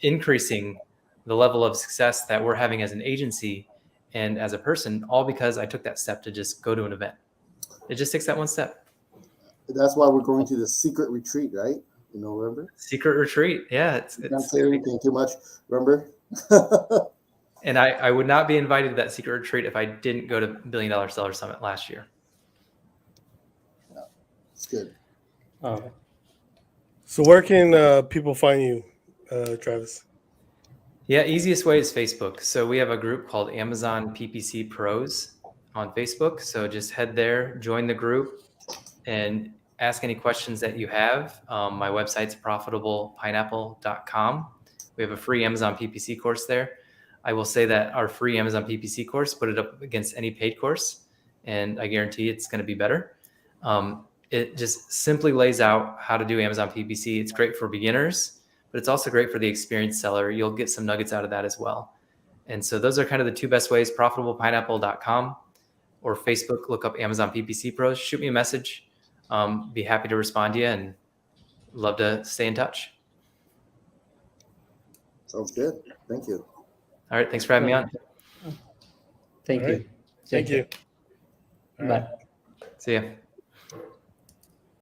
increasing the level of success that we're having as an agency and as a person, all because I took that step to just go to an event. It just takes that one step. That's why we're going to the secret retreat, right? You know, remember? Secret retreat. Yeah. It's not say anything too much, remember? And I would not be invited to that secret retreat if I didn't go to $1 Billion Seller Summit last year. Yeah, it's good. Okay. So where can people find you, Travis? Yeah, easiest way is Facebook. So we have a group called Amazon PPC Pros on Facebook. So just head there, join the group, and ask any questions that you have. My website's profitablepineapple.com. We have a free Amazon PPC course there. I will say that our free Amazon PPC course, put it up against any paid course, and I guarantee it's going to be better. It just simply lays out how to do Amazon PPC. It's great for beginners, but it's also great for the experienced seller. You'll get some nuggets out of that as well. And so those are kind of the two best ways, profitablepineapple.com or Facebook. Look up Amazon PPC Pros. Shoot me a message. Be happy to respond to you and love to stay in touch. Sounds good. Thank you. All right. Thanks for having me on. Thank All you. right. Thank you. All Bye. right. See ya.